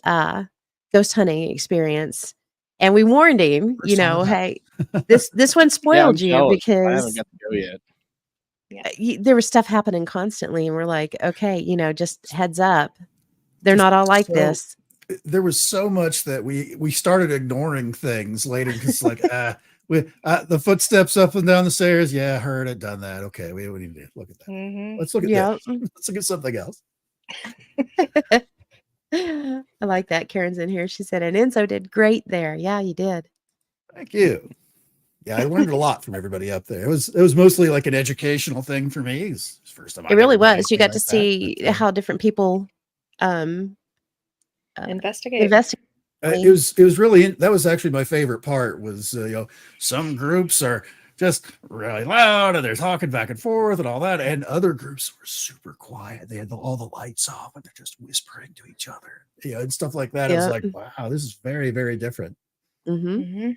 ghost hunting experience. And we warned him, Never saw that. hey, this one Yeah, I'm spoiled you jealous. I haven't because got to go yet. there was stuff happening constantly, and we're like, okay, just heads up, they're Just not all like so this. there was so much that we started ignoring things later because the footsteps up and down the stairs. Yeah, heard it, done that. Okay, we need to look at that. hmm Let's look at Yeah. this. Let's look at something else. I like that. Karen's in here. She said, and Enzo did great there. Yeah, you did. Thank you. Yeah, I learned a lot from everybody up there. It was mostly like an educational thing for me. It's the first time It really was. You got to like that, see but, how different people Investigate. investigate. it was really that was actually my favorite part was some groups are just really loud and they're talking back and forth and all that, and other groups were super quiet. They had all the lights off and they're just whispering to each other, and stuff like that. I was Yeah. like, wow, this is very, very different. Mm-hmm. hmm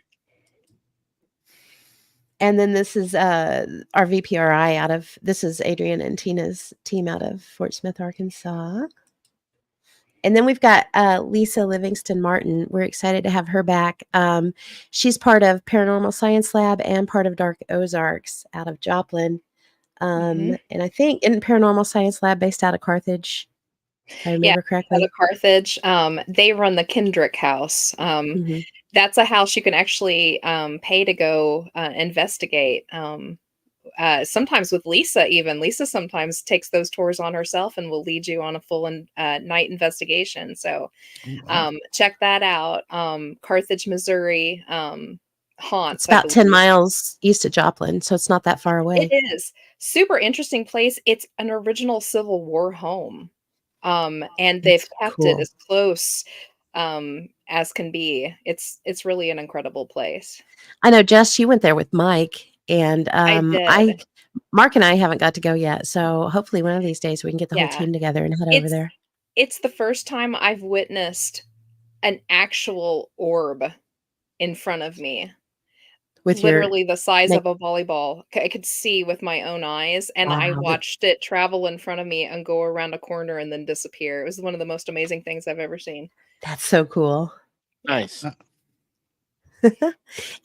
And then this is our VPRI this is Adrian and Tina's team out of Fort Smith, Arkansas. And then we've got Lisa Livingston Martin. We're excited to have her back. She's part of Paranormal Science Lab and part of Dark Ozarks out of Joplin. And I think in Paranormal Science Lab based out of Carthage, if I remember correctly. Out of Carthage. They run the Kendrick House. Mhm. That's a house you can actually pay to go investigate. Sometimes with Lisa, even Lisa sometimes takes those tours on herself and will lead you on a full night investigation. So Wow. check that out. Carthage, Missouri. Haunts. It's about 10 miles east of Joplin, so it's not that far away. It is super interesting place. It's an original Civil War home. And they've kept it as close as can be. It's really an incredible place. I know, Jess, you went there with Mike, and I did. Mark and I haven't got to go yet, so hopefully one of these days we can get the whole team together and head over there. It's the first time I've witnessed an actual orb in front of me. With literally the size of a volleyball. I could see with my own eyes, and I watched it travel in front of me and go around a corner and then disappear. It was one of the most amazing things I've ever seen. That's so cool. Nice.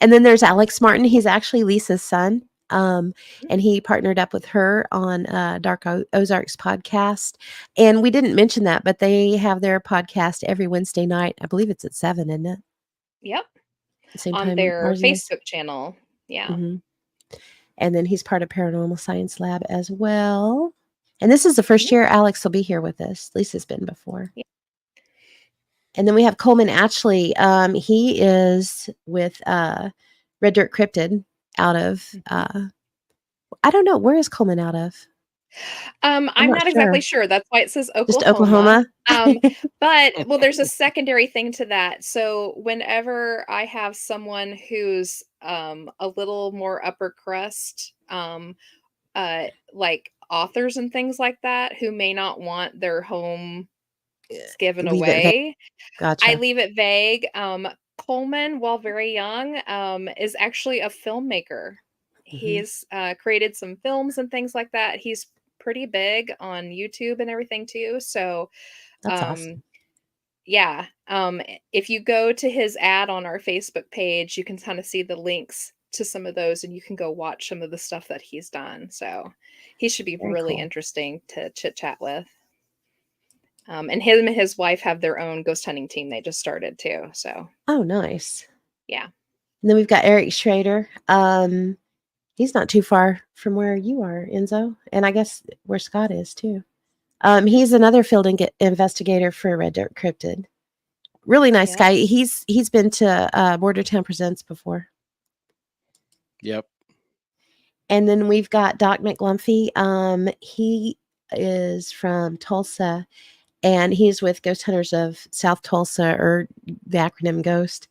And then there's Alex Martin. He's actually Lisa's son. And he partnered up with her on Dark Ozarks podcast. And we didn't mention that, but they have their podcast every Wednesday night. I believe it's at 7, isn't it? Yep. Same on time their ours Facebook channel. Yeah. Mm-hmm. And then he's part of Paranormal Science Lab as well. And this is the first year Alex will be here with us. Lisa's been before. Yeah. And then we have Coleman Ashley. He is with Red Dirt Cryptid out of I don't know, where is Coleman out of? I'm I'm not not exactly sure. sure. That's why it says Just Oklahoma. Oklahoma? But well, there's a secondary thing to that. So whenever I have someone who's a little more upper crust, like authors and things like that, who may not want their home given Leave it vague. away, I Gotcha. leave it vague. Coleman, while very young, is actually a filmmaker. Mhm. He's created some films and things like that. He's pretty big on YouTube and everything too. So, That's um, awesome. yeah, if you go to his ad on our Facebook page, you can kind of see the links to some of those, and you can go watch some of the stuff that he's done. So, he should be Very really cool. interesting to chit chat with. And him and his wife have their own ghost hunting team they just started too. So, Oh, nice. yeah. And then we've got Eric Schrader. He's not too far from where you are, Enzo, and I guess where Scott is too. He's another field investigator for Red Dirt Cryptid. Really nice Yep. guy. He's been to Bordertown Presents before. Yep. And then we've got Doc McLumphy. He is from Tulsa, and he's with Ghost Hunters of South Tulsa, or the acronym GHOST.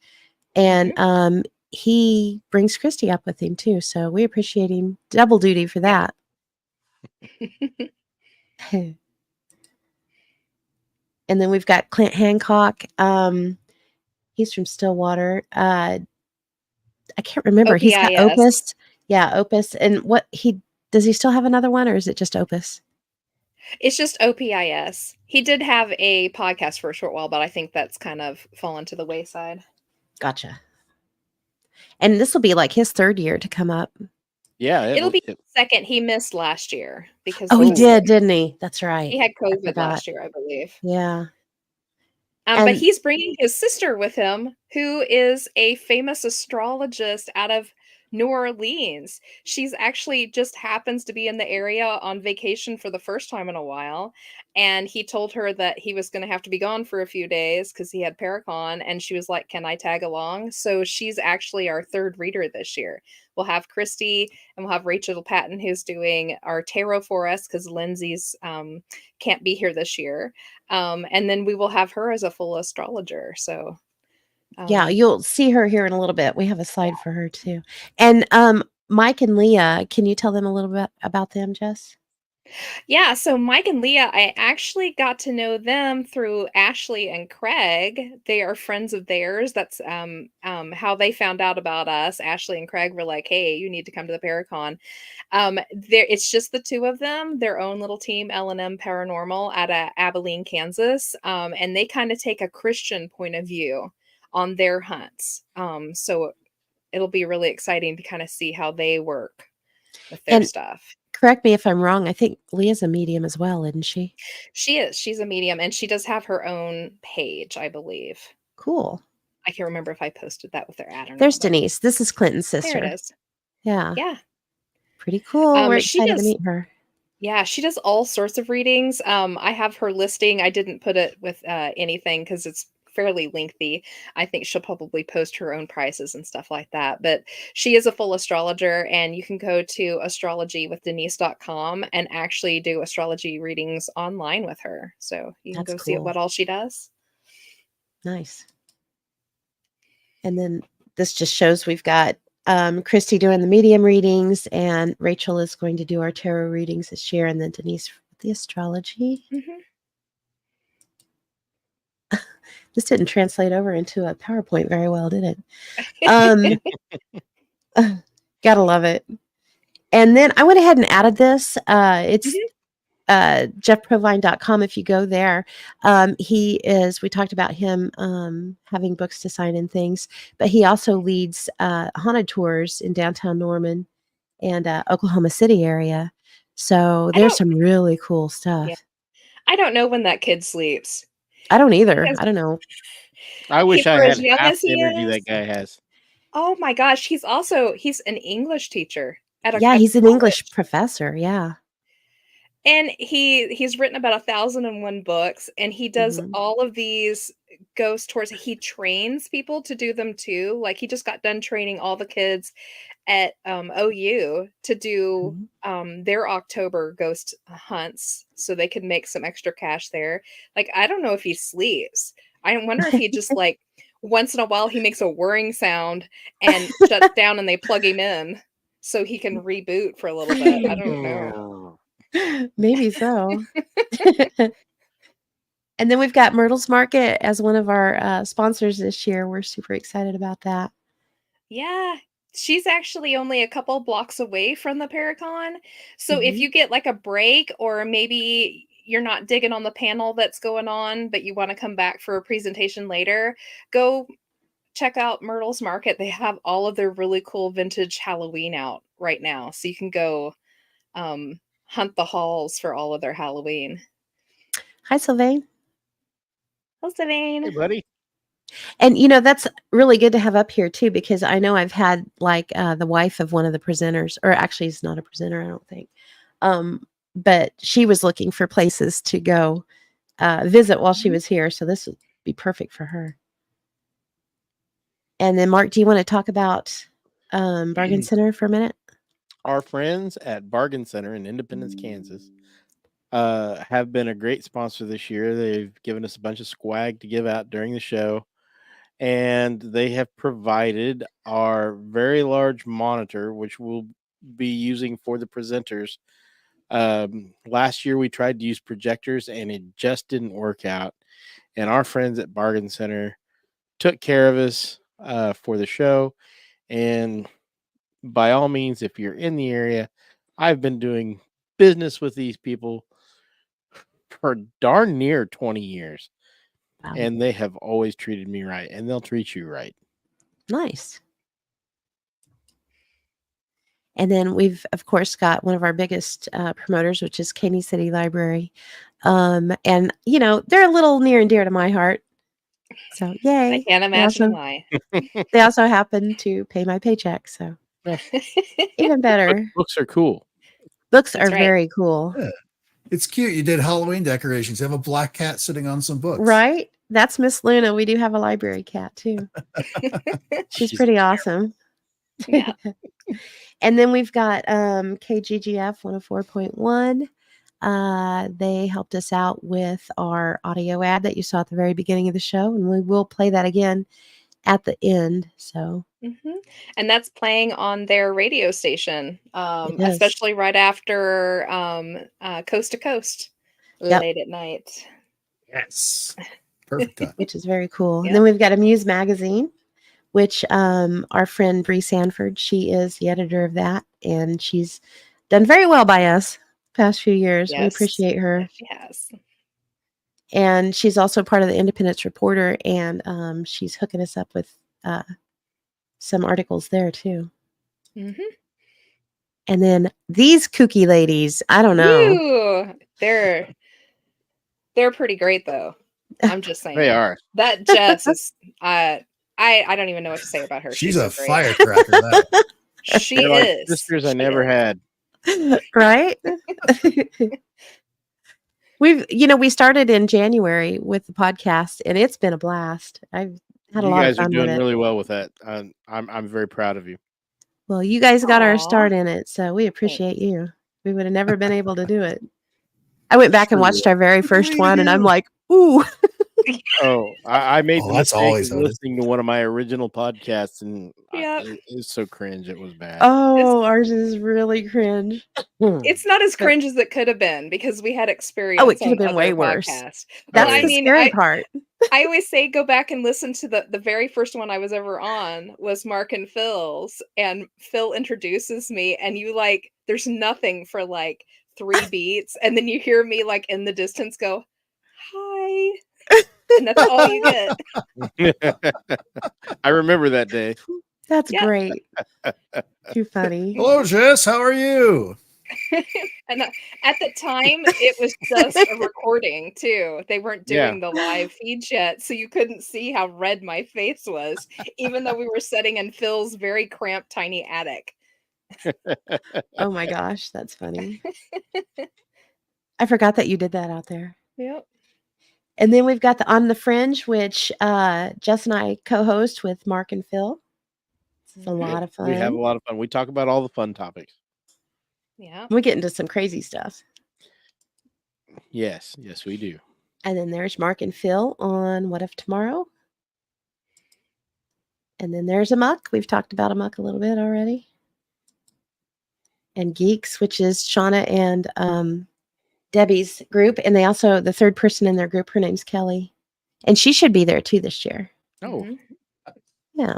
And he brings Christy up with him too, so we appreciate him. Double duty for that. And then we've got Clint Hancock. He's from Stillwater. I can't remember. He's got OPIS. Opus. Yeah, Opus. And what does he still have another one, or is it just Opus? It's just OPIS. He did have a podcast for a short while, but I think that's kind of fallen to the wayside. Gotcha. And this will be like his third year to come up. Yeah. It'll be second. He missed last year because Oh, he of did, COVID. didn't he? That's right. He had COVID forgot. last year, I believe. Yeah. But he's bringing his sister with him, who is a famous astrologist out of New Orleans. She's actually just happens to be in the area on vacation for the first time in a while. And he told her that he was going to have to be gone for a few days because he had Paracon. And she was like, "Can I tag along?" So she's actually our third reader this year. We'll have Christy and we'll have Rachel Patton, who's doing our tarot for us because Lindsay's can't be here this year. And then we will have her as a full astrologer. So yeah, you'll see her here in a little bit. We have a slide for her too. And Mike and Leah, can you tell them a little bit about them, Jess? Yeah, so Mike and Leah, I actually got to know them through Ashley and Craig. They are friends of theirs. That's how they found out about us. Ashley and Craig were like, "Hey, you need to come to the Paracon." It's just the two of them, their own little team, L&M Paranormal, out of Abilene, Kansas, and they kind of take a Christian point of view on their hunts. So it'll be really exciting to kind of see how they work with their stuff. Correct me if I'm wrong. I think Leah's a medium as well, isn't she? She is. She's a medium, and she does have her own page, I believe. Cool. I can't remember if I posted that with their ad or not. There's Denise. This is Clinton's sister. There it is. Yeah. Yeah. Pretty cool. We're excited to meet her. Yeah, she does all sorts of readings. I have her listing. I didn't put it with anything because it's fairly lengthy. I think she'll probably post her own prices and stuff like that. But she is a full astrologer, and you can go to astrologywithdenise.com and actually do astrology readings online with her. So you can go see what all she does. Nice. And then this just shows we've got Christy doing the medium readings, and Rachel is going to do our tarot readings this year, and then Denise with the astrology. Mm-hmm. This didn't translate over into a PowerPoint very well, did it? Gotta love it. And then I went ahead and added this. It's jeffprovine.com. If you go there, we talked about him having books to sign and things, but he also leads haunted tours in downtown Norman and Oklahoma City area. So there's some really cool stuff. Yeah. I don't know when that kid sleeps. I don't either. I don't know. I wish I had half the energy that guy has. Oh my gosh. He's an English teacher. He's an English professor. Yeah. And he's written about 1,001 books, and he does all of these ghost tours. He trains people to do them too. Like he just got done training all the kids at OU to do Mhm. their October ghost hunts so they could make some extra cash there. Like, I don't know if he sleeps. I wonder if he just like once in a while he makes a whirring sound and shuts down and they plug him in so he can reboot for a little bit. I don't know. Maybe so. And then we've got Myrtle's Market as one of our sponsors this year. We're super excited about that. Yeah, she's actually only a couple blocks away from the Paracon. So if Mhm. you get like a break or maybe you're not digging on the panel that's going on, but you want to come back for a presentation later, go check out Myrtle's Market. They have all of their really cool vintage Halloween out right now. So you can go hunt the halls for all of their Halloween. Hi, Sylvain. Hello, Savane. Hey, buddy. And that's really good to have up here too, because I know I've had like the wife of one of the presenters, or actually he's not a presenter, I don't think. But she was looking for places to go visit while she was here. So this would be perfect for her. And then Mark, do you want to talk about Bargain Center for a minute? Our friends at Bargain Center in Independence, Kansas, have been a great sponsor this year. They've given us a bunch of swag to give out during the show, and they have provided our very large monitor, which we'll be using for the presenters. Last year we tried to use projectors and it just didn't work out. And our friends at Bargain Center took care of us for the show. And by all means, if you're in the area, I've been doing business with these people for darn near 20 years. Wow. And they have always treated me right, and they'll treat you right. Nice. And then we've, of course, got one of our biggest promoters, which is Caney City Library. And, they're a little near and dear to my heart. So, yay. I can't imagine why. They also happen to pay my paycheck. So, even better. Books are cool. Books That's are right. very cool. Yeah. It's cute. You did Halloween decorations. You have a black cat sitting on some books. Right? That's Miss Luna. We do have a library cat, too. She's pretty awesome. Yeah. And then we've got KGGF 104.1. They helped us out with our audio ad that you saw at the very beginning of the show, and we will play that again at the end. So, and that's playing on their radio station, It is. especially right after Coast to Coast Yep. late at night. Yes. Perfect time. which is very cool. Yeah. And then we've got a Muse magazine, which our friend Bree Sanford, she is the editor of that, and she's done very well by us past few years. We Yes. appreciate her. Yes, she has. And she's also part of the Independence Reporter, and she's hooking us up with some articles there too. Mhm. And then these kooky ladies, I don't know. Ooh, they're pretty great though. I'm just saying. They are. That Jess is I don't even know what to say about her. She's so a great. firecracker. That. She They're like is. sisters I She never is. had. Right? We started in January with the podcast, and it's been a blast. I've had a You lot of guys are fun with doing it. really well with that. I'm very proud of you. Well, you guys got our Aw. start in it, so we appreciate you. We would have never been able to do it. I went back and Sure watched will. our very first do one, and I'm you? like, ooh. Oh, I made Oh, the that's mistake always of how it is. listening to one of my original podcasts, and Yep. it was so cringe. It was bad. Oh, ours is really cringe. It's not as But- cringe as it could have been because we had experience Oh, it could on have been other way worse. podcasts. That's yeah. the scary part. I always say go back and listen to the very first one I was ever on was Mark and Phil's, and Phil introduces me, and you like there's nothing for like 3 beats, and then you hear me like in the distance go, "Hi," and that's all you get. I remember that day. That's Yeah. great. Too funny. Hello, Jess. How are you? And at the time, it was just a recording too. They weren't Yeah. doing the live feeds yet, so you couldn't see how red my face was, even though we were sitting in Phil's very cramped, tiny attic. Oh my gosh, that's funny. I forgot that you did that out there. Yep. And then we've got the On the Fringe, which Jess and I co-host with Mark and Phil. It's It's a lot of We have a fun. lot of fun. We talk about all the fun topics. Yeah. We get into some crazy stuff. Yes, we do. And then there's Mark and Phil on What If Tomorrow. And then there's Amok. We've talked about Amok a little bit already. And Geeks, which is Shauna and Debbie's group. And they also, the third person in their group, her name's Kelly. And she should be there too this year. Oh, Mhm. Yeah.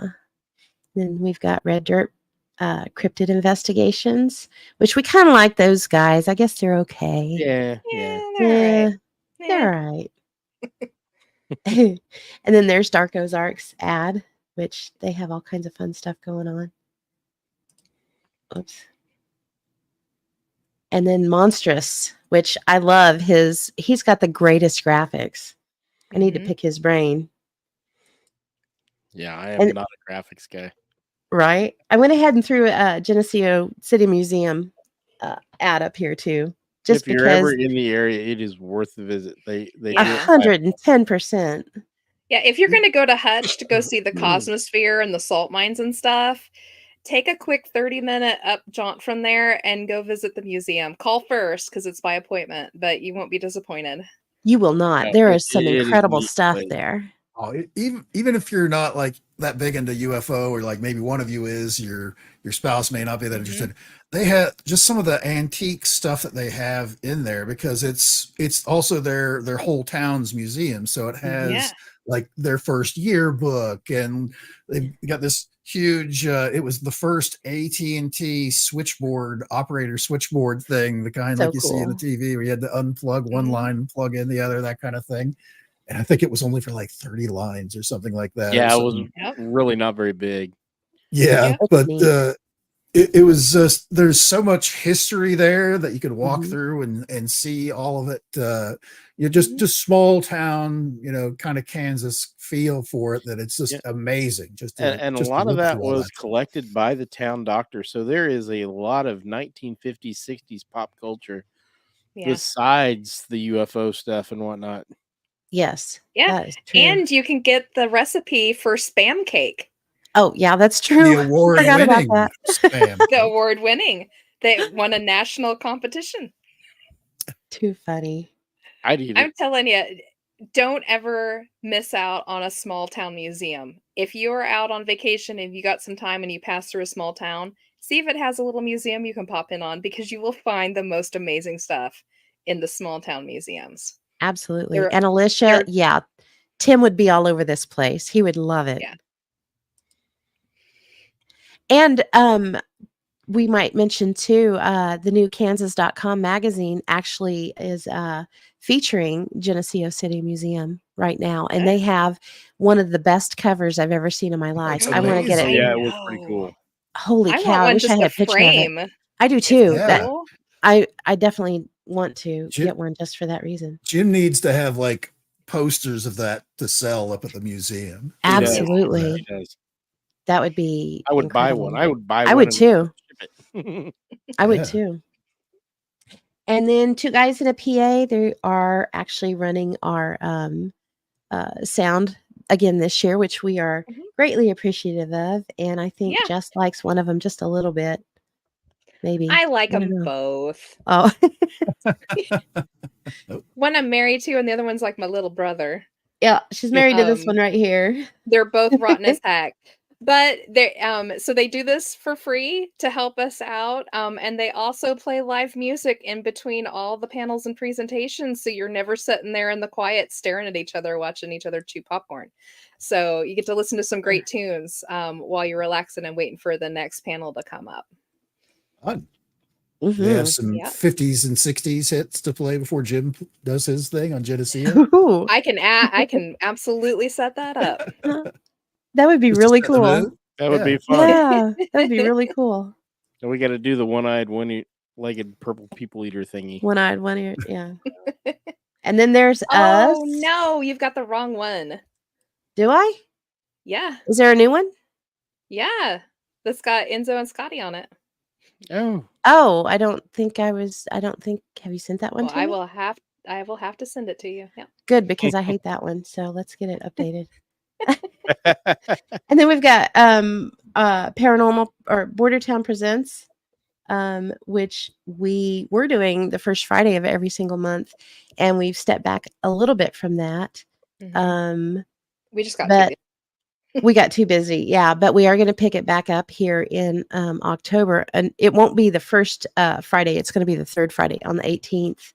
Then we've got Red Dirt Cryptid Investigations, which we kind of like those guys. I guess they're okay. yeah. They're all right. They're all right. And then there's Dark Ozarks ad, which they have all kinds of fun stuff going on. Oops. And then Monstrous, which I love he's got the greatest graphics. I need to Mhm. pick his brain. Yeah, I am And- not a graphics guy. Right. I went ahead and threw a Geneseo City Museum ad up here too. Just If you're ever because in the area, it is worth the visit. They Yeah. 110%. Yeah, if you're going to go to Hutch to go see the Mm. Cosmosphere and the salt mines and stuff, take a quick 30-minute up jaunt from there and go visit the museum. Call first because it's by appointment, but you won't be disappointed. You will not. No, There it- is some it is incredible neat stuff place. there. Oh, even if you're not like that big into UFO, or like maybe one of you is, your spouse may not be that Mhm. interested. They have just some of the antique stuff that they have in there, because it's also their whole town's museum. So it has Yeah. like their first yearbook, and they've got this huge. It was the first AT&T operator switchboard thing, the kind So like you see in the cool. TV where you had to unplug one Mhm. line and plug in the other, that kind of thing. And I think it was only for like 30 lines or something like that. Yeah, or it was something. Yep. really not very big. Yeah, Yep. but Neat. it was just, there's so much history there that you could walk Mhm. through and see all of it. Mhm. Just small town, kind of Kansas feel for it, that it's just Yeah. amazing. Just And a just to lot of look that through all was that stuff. collected by the town doctor. So there is a lot of 1950s, 60s pop culture Yeah. besides the UFO stuff and whatnot. Yes. Yeah. That is true. And you can get the recipe for spam cake, Oh, yeah, that's The true. Forgot about award-winning that. spam. the award winning. They won a national competition. Too funny. I'd eat I'm it. telling you, don't ever miss out on a small town museum. If you are out on vacation and you got some time and you pass through a small town, see if it has a little museum you can pop in on, because you will find the most amazing stuff in the small town museums. Absolutely. They're- And Alicia, they're- yeah, Tim would be all over this place. He would love it. Yeah. And we might mention too, the new Kansas.com magazine actually is featuring Geneseo City Museum right now. And they have one of the best covers I've ever seen in my life. That's I want to get amazing. it. Yeah, it was pretty cool. Holy I cow. want I one wish I just had a a picture frame. of it. I do It's too. Yeah. That cool. I definitely want to Jim- get one just for that reason. Jim needs to have like posters of that to sell up at the museum. He does. Absolutely. He does. That would be I would incredible. buy one. I would buy I one. would and too. ship it. I would Yeah. too. And then Two Guys in a PA, they are actually running our sound again this year, which we are Mhm. greatly appreciative of. And I think Yeah. Jess likes one of them just a little bit. Maybe. I like don't them know. both. Oh, One I'm married to, and the other one's like my little brother. yeah. She's married to this one right here. They're both rotten as heck. But they so they do this for free to help us out. And they also play live music in between all the panels and presentations. So you're never sitting there in the quiet staring at each other, watching each other chew popcorn. So you get to listen to some great tunes while you're relaxing and waiting for the next panel to come up. Fun. Mhm. They have some Yep. 50s and 60s hits to play before Jim does his thing on Geneseo. Ooh, I can absolutely set that up. that would be Just to really set the mood. cool. That would Yeah. be fun. Yeah, that would be really cool. And we got to do the one-eyed, one-legged purple people eater thingy. One eyed, one ear. Yeah. And then there's Oh us. no, you've got the wrong one. Do I? Yeah. Is there a new one? Yeah. That's got Enzo and Scotty on it. Oh, Oh, I don't think. Have you sent that one Well, to I me? will have to send it to you. Yeah. Good, because I hate that one. So let's get it updated. And then we've got Paranormal or Bordertown Presents, which we were doing the first Friday of every single month, and we've stepped back a little bit from that. We just got too But busy. we got too busy, yeah. But we are going to pick it back up here in October, and it won't be the first Friday. It's going to be the third Friday on the 18th,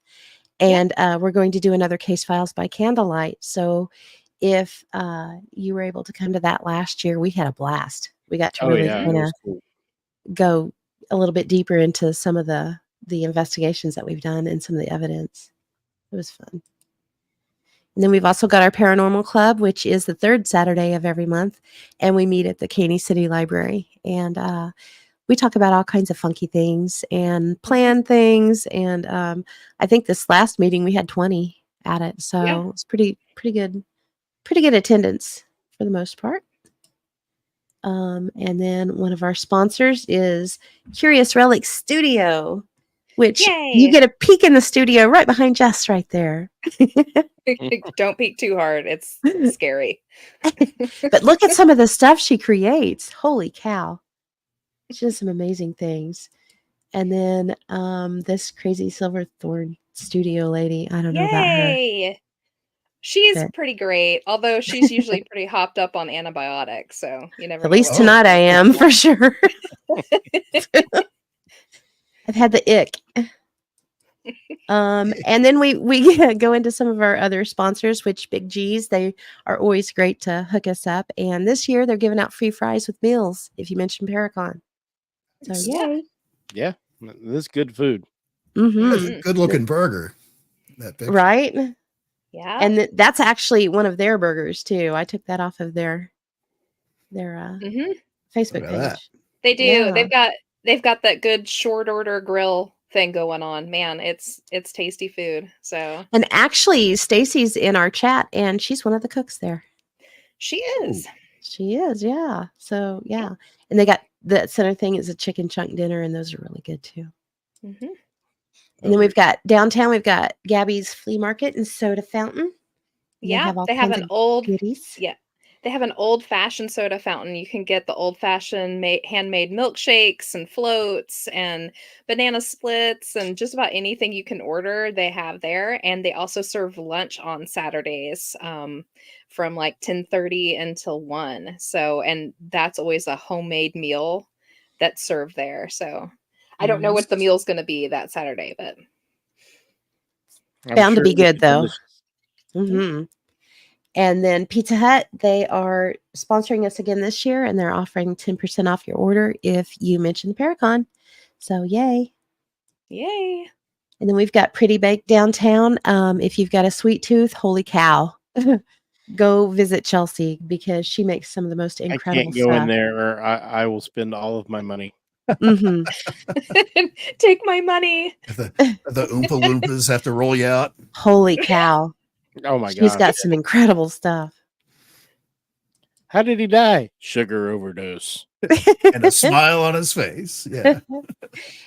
and we're going to do another Case Files by Candlelight. So if you were able to come to that last year, we had a blast. We got to really It kind of was cool. go a little bit deeper into some of the investigations that we've done and some of the evidence. It was fun. And then we've also got our Paranormal Club, which is the third Saturday of every month, and we meet at the Caney City Library, and we talk about all kinds of funky things and plan things. And I think this last meeting we had 20 at it, so it's pretty good attendance for the most part. And then one of our sponsors is Curious Relic Studio, which you get a peek in the studio right behind Jess right there. Don't peek too hard. It's scary. But look at some of the stuff she creates. Holy cow. She does some amazing things. And then this crazy Silverthorn studio lady, I don't know about her. She's pretty great, although she's usually pretty hopped up on antibiotics, so you never know. At least tonight I am, for sure. I've had the ick. And then we go into some of our other sponsors, which Big G's, they are always great to hook us up. And this year they're giving out free fries with meals if you mention Paracon. So yay. Yeah, this is good food. Mm-hmm. Good looking burger. That picture. Right? Yeah. And that's actually one of their burgers too. I took that off of their Facebook page. That. They do. Yeah. They've got that good short order grill thing going on. Man, it's tasty food. So, and actually Stacy's in our chat and she's one of the cooks there. She is. She is, yeah. So yeah. And they got the center thing is a chicken chunk dinner, and those are really good too. Mm-hmm. And then we've got downtown, we've got Gabby's Flea Market and Soda Fountain. Yeah, they have an old goodies. Yeah. They have an old-fashioned soda fountain. You can get the old-fashioned handmade milkshakes and floats and banana splits and just about anything you can order, they have there. And they also serve lunch on Saturdays from like 10:30 until 1. So, and that's always a homemade meal that's served there. So I don't know what the meal's going to be that Saturday, but bound to be good though. Mm-hmm. And then Pizza Hut, they are sponsoring us again this year, and they're offering 10% off your order if you mention the Paracon. So yay. Yay. And then we've got Pretty Bake downtown. If you've got a sweet tooth, holy cow. Go visit Chelsea because she makes some of the most incredible stuff. I can't go in there or I will spend all of my money. Mm-hmm. Take my money. The Oompa Loompas have to roll you out. Holy cow. Oh my God. She's got some incredible stuff. How did he die? Sugar overdose. And a smile on his face. Yeah. And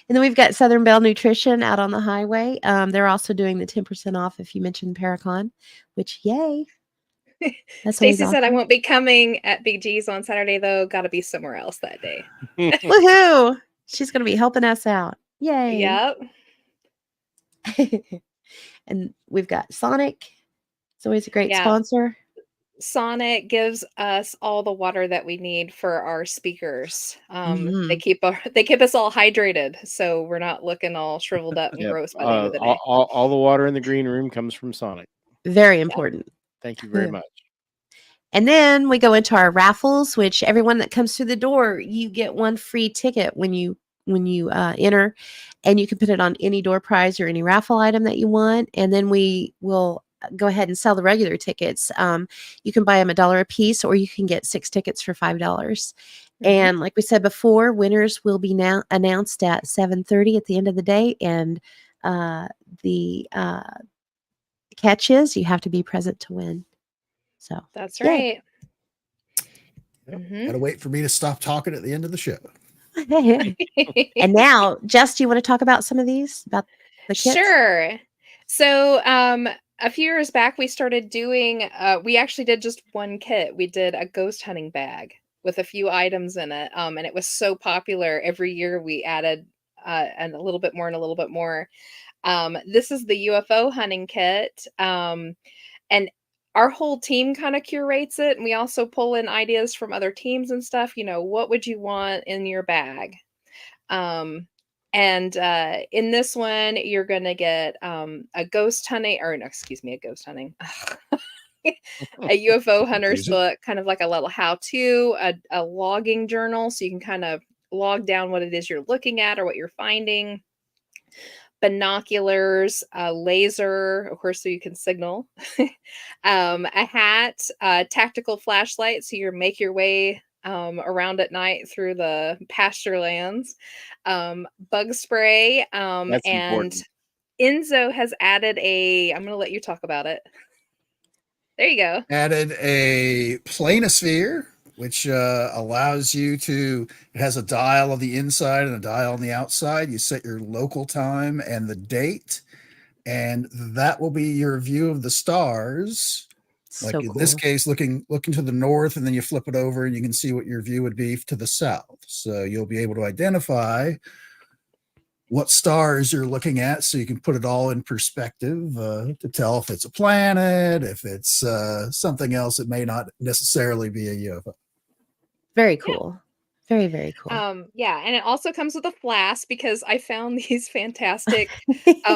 then we've got Southern Belle Nutrition out on the highway. They're also doing the 10% off if you mention Paracon, which yay. Stacy said I won't be coming at Big G's on Saturday though. Gotta be somewhere else that day. Woohoo! She's gonna be helping us out. Yay. Yep. And we've got Sonic. It's always a great sponsor. Sonic gives us all the water that we need for our speakers. They keep us all hydrated, so we're not looking all shriveled up and gross by the end of the day. All the water in the green room comes from Sonic. Very important. Thank you very much. And then we go into our raffles, which everyone that comes through the door, you get one free ticket when you enter, and you can put it on any door prize or any raffle item that you want. And then we will go ahead and sell the regular tickets. You can buy them $1 a piece, or you can get 6 tickets for $5. Mm-hmm. And like we said before, winners will be now announced at 7:30 at the end of the day. And the catch is you have to be present to win. So that's right. Gotta wait for me to stop talking at the end of the show. And now, Jess, do you want to talk about some of these about the kits? Sure. So a few years back we started doing we actually did just one kit. We did a ghost hunting bag with a few items in it. And it was so popular. Every year we added and a little bit more and a little bit more. This is the UFO hunting kit. And our whole team kind of curates it. And we also pull in ideas from other teams and stuff. What would you want in your bag? And in this one, you're going to get a ghost hunting, or no, excuse me, a ghost hunting. A UFO hunter's Confusing. book, kind of like a little how-to, a logging journal, so you can kind of log down what it is you're looking at or what you're finding. Binoculars, a laser, of course, so you can signal. A hat, a tactical flashlight, so you make your way around at night through the pasture lands. Bug spray, That's and important. Enzo has added I'm going to let you talk about it. There you go. Added a planosphere, which allows you to, it has a dial on the inside and a dial on the outside. You set your local time and the date, and that will be your view of the stars. Like So in cool. this case, looking to the north, and then you flip it over and you can see what your view would be to the south. So you'll be able to identify what stars you're looking at, so you can put it all in perspective to tell if it's a planet, if it's something else. It may not necessarily be a UFO. Very cool. Very, very cool. Yeah, and it also comes with a flask, because I found these fantastic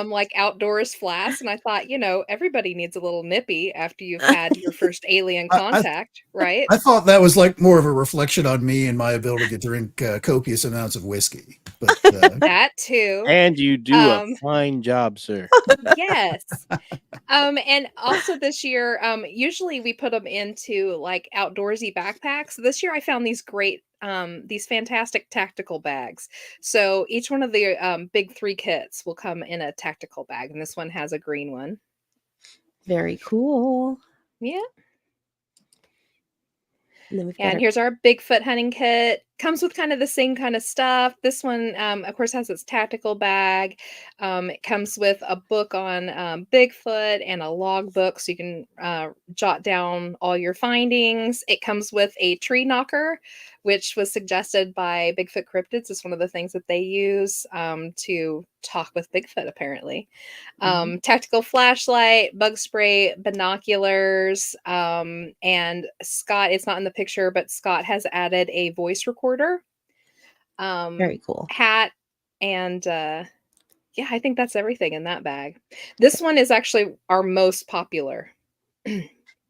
like outdoors flasks, and I thought, everybody needs a little nippy after you've had your first alien contact, right? I thought that was like more of a reflection on me and my ability to drink copious amounts of whiskey. But That too. And you do a fine job, sir. Yes. And also this year, usually we put them into like outdoorsy backpacks. This year I found these great, these fantastic tactical bags. So each one of the big 3 kits will come in a tactical bag, and this one has a green one. Very cool. Yeah. And then we've got And here's our Bigfoot hunting kit. Comes with kind of the same kind of stuff. This one, of course, has its tactical bag. It comes with a book on Bigfoot and a log book, so you can jot down all your findings. It comes with a tree knocker, which was suggested by Bigfoot Cryptids. It's one of the things that they use to talk with Bigfoot, apparently. Tactical flashlight, bug spray, binoculars, and Scott, it's not in the picture, but Scott has added a voice recorder. very cool. Hat, and yeah, I think that's everything in that bag. This one is actually our most popular.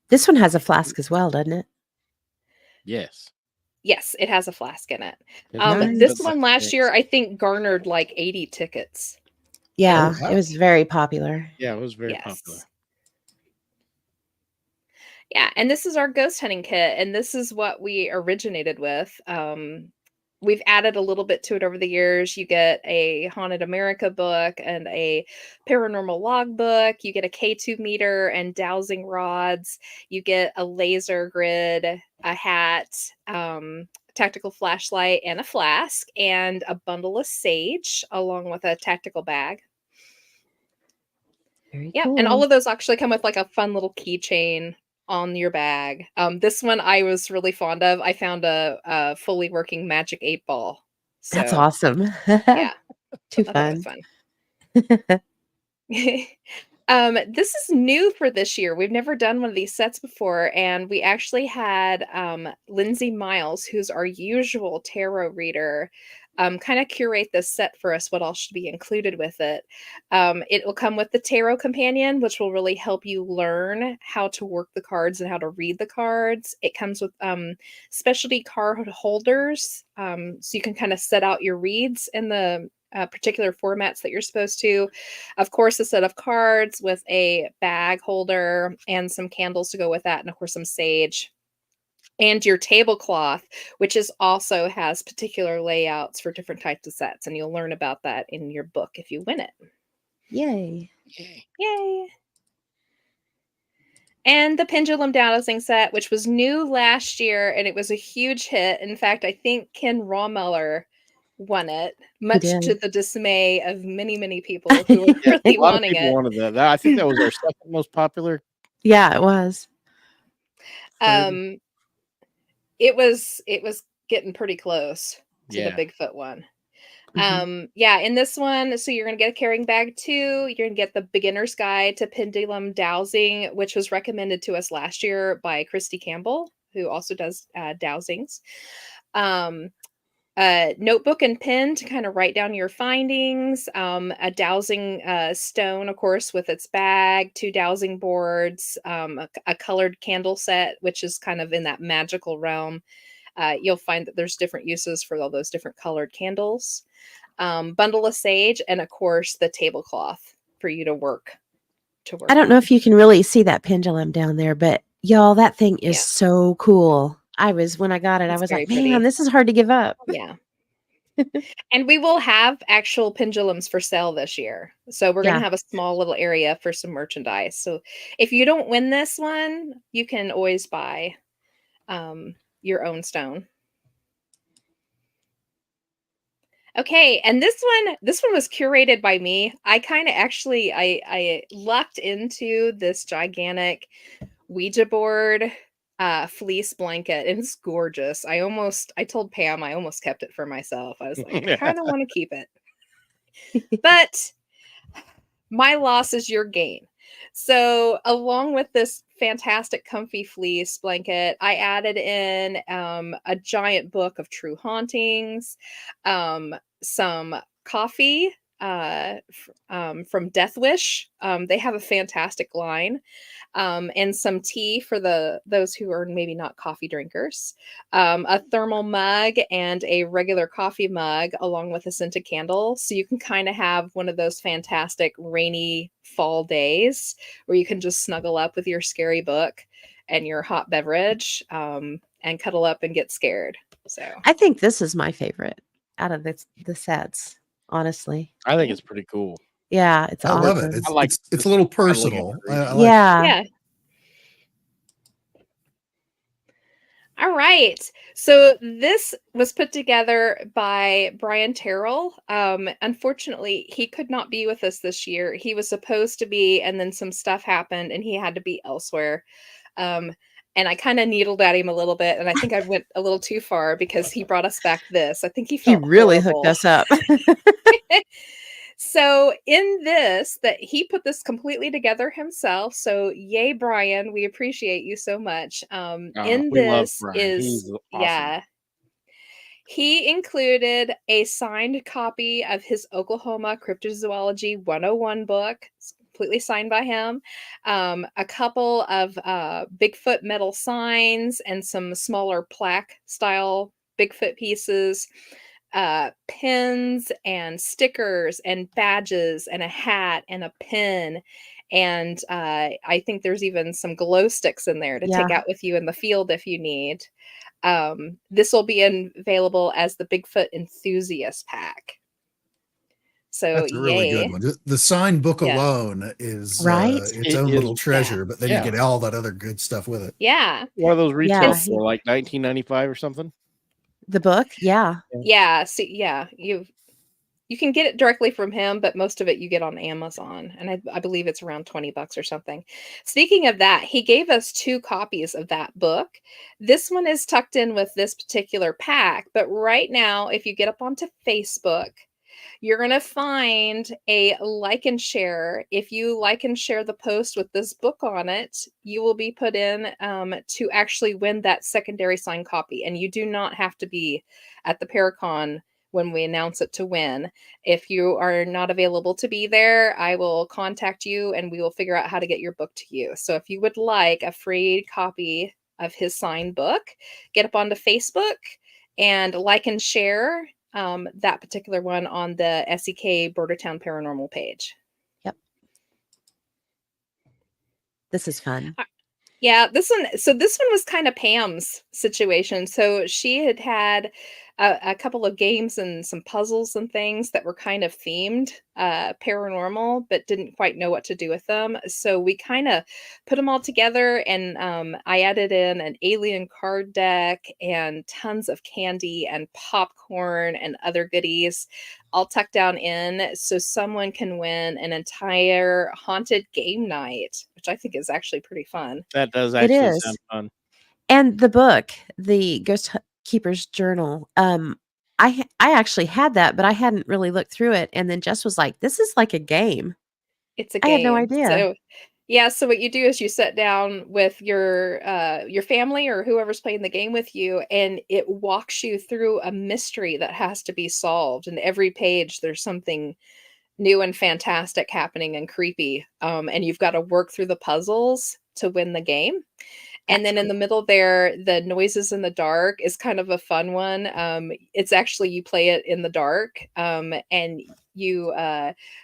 This one has a flask as well, doesn't it? Yes. Yes, it has a flask in it. Nice. This one last year, I think, garnered like 80 tickets. Yeah, wow. it was very popular. Yeah, it was very Yes. popular. Yeah, and this is our ghost hunting kit, and this is what we originated with. We've added a little bit to it over the years. You get a Haunted America book and a paranormal log book. You get a K2 meter and dowsing rods. You get a laser grid, a hat, tactical flashlight, and a flask, and a bundle of sage, along with a tactical bag. Very Yeah, cool. and all of those actually come with like a fun little keychain on your bag. This one I was really fond of. I found a fully working Magic 8 ball. That's So, awesome. yeah, Too I thought that fun. was fun. This is new for this year. We've never done one of these sets before, and we actually had Lindsay Miles, who's our usual tarot reader, kind of curate this set for us, what all should be included with it. It will come with the Tarot Companion, which will really help you learn how to work the cards and how to read the cards. It comes with specialty card holders, so you can kind of set out your reads in the particular formats that you're supposed to. Of course, a set of cards with a bag holder and some candles to go with that, and of course some sage. And your tablecloth, which also has particular layouts for different types of sets, and you'll learn about that in your book if you win it. Yay. Yay! And the Pendulum Dowsing set, which was new last year, and it was a huge hit. In fact, I think Ken Romeller won it, much to did. the dismay of many, many people who were Yeah, really a lot of wanting people it. wanted that. I think that was our second most popular. Yeah, it was. Um, it was getting pretty close to the Yeah. Bigfoot one. Mhm. Yeah, in this one, so you're gonna get a carrying bag too. You're gonna get the beginner's guide to pendulum dowsing, which was recommended to us last year by Christy Campbell, who also does dowsings. A notebook and pen to kind of write down your findings. A dowsing stone, of course, with its bag, 2 dowsing boards, a colored candle set, which is kind of in that magical realm. You'll find that there's different uses for all those different colored candles. Bundle of sage, and of course the tablecloth for you to work I don't know on. if you can really see that pendulum down there, but y'all, that thing is Yeah. so cool. When I got it, I It's was very like, man, pretty. this is hard to give up. Yeah. And we will have actual pendulums for sale this year. So we're going to Yeah. have a small little area for some merchandise. So if you don't win this one, you can always buy your own stone. Okay, and this one was curated by me. I kind of actually I lucked into this gigantic Ouija board fleece blanket, and it's gorgeous. I told Pam I almost kept it for myself. I was like, I kind of want to keep it. But my loss is your gain. So, along with this fantastic comfy fleece blanket, I added in a giant book of true hauntings, some coffee from Death Wish. They have a fantastic line, and some tea for those who are maybe not coffee drinkers, a thermal mug and a regular coffee mug, along with a scented candle. So you can kind of have one of those fantastic rainy fall days where you can just snuggle up with your scary book and your hot beverage, and cuddle up and get scared. So I think this is my favorite out of the sets, honestly. I think it's pretty cool. Yeah, it's I love it. awesome. I like It's just a little kinda looking at personal. the I region. like Yeah. yeah. All right. So this was put together by Brian Terrell. Unfortunately, he could not be with us this year. He was supposed to be, and then some stuff happened and he had to be elsewhere. And I kind of needled at him a little bit, and I think I went a little too far because he brought us back this. I think he He felt really hooked horrible. us up. So in this, that he put this completely together himself. So yay, Brian, we appreciate you so much. In We love this Brian. is He's awesome. yeah. He included a signed copy of his Oklahoma Cryptozoology 101 book. It's completely signed by him. A couple of Bigfoot metal signs and some smaller plaque style Bigfoot pieces, pins and stickers and badges and a hat and a pin. And I think there's even some glow sticks in there to take Yeah. out with you in the field if you need. This will be available as the Bigfoot Enthusiast Pack. So that's a really yay. good one. The signed book Yeah. alone is Right? its It own is, little treasure, but then you yeah. get all that other good stuff with it. Yeah. What are those retail Yeah, for? Like $19.95 or something? The book? Yeah. Yeah. See, yeah. You can get it directly from him, but most of it you get on Amazon. And I believe it's around $20 or something. Speaking of that, he gave us 2 copies of that book. This one is tucked in with this particular pack. But right now, if you get up onto Facebook, you're going to find a like and share. If you like and share the post with this book on it, you will be put in to actually win that secondary signed copy. And you do not have to be at the Paracon when we announce it to win. If you are not available to be there, I will contact you and we will figure out how to get your book to you. So if you would like a free copy of his signed book, get up onto Facebook and like and share that particular one on the SEK Bordertown Paranormal page. Yep. This is fun. Yeah, this one was kind of Pam's situation. So she had a couple of games and some puzzles and things that were kind of themed paranormal, but didn't quite know what to do with them. So we kind of put them all together, and I added in an alien card deck and tons of candy and popcorn and other goodies all tucked down in, so someone can win an entire haunted game night, which I think is actually pretty fun. That does It actually is. sound fun. And the book, the Ghost Keeper's Journal, I actually had that, but I hadn't really looked through it. And then Jess was like, "This is like a game." It's a I had no game. idea. So yeah, so what you do is you sit down with your family or whoever's playing the game with you, and it walks you through a mystery that has to be solved. And every page there's something new and fantastic happening and creepy. And you've got to work through the puzzles to win the game. And That's then in the cool. middle there, the noises in the dark is kind of a fun one. It's actually you play it in the dark, and you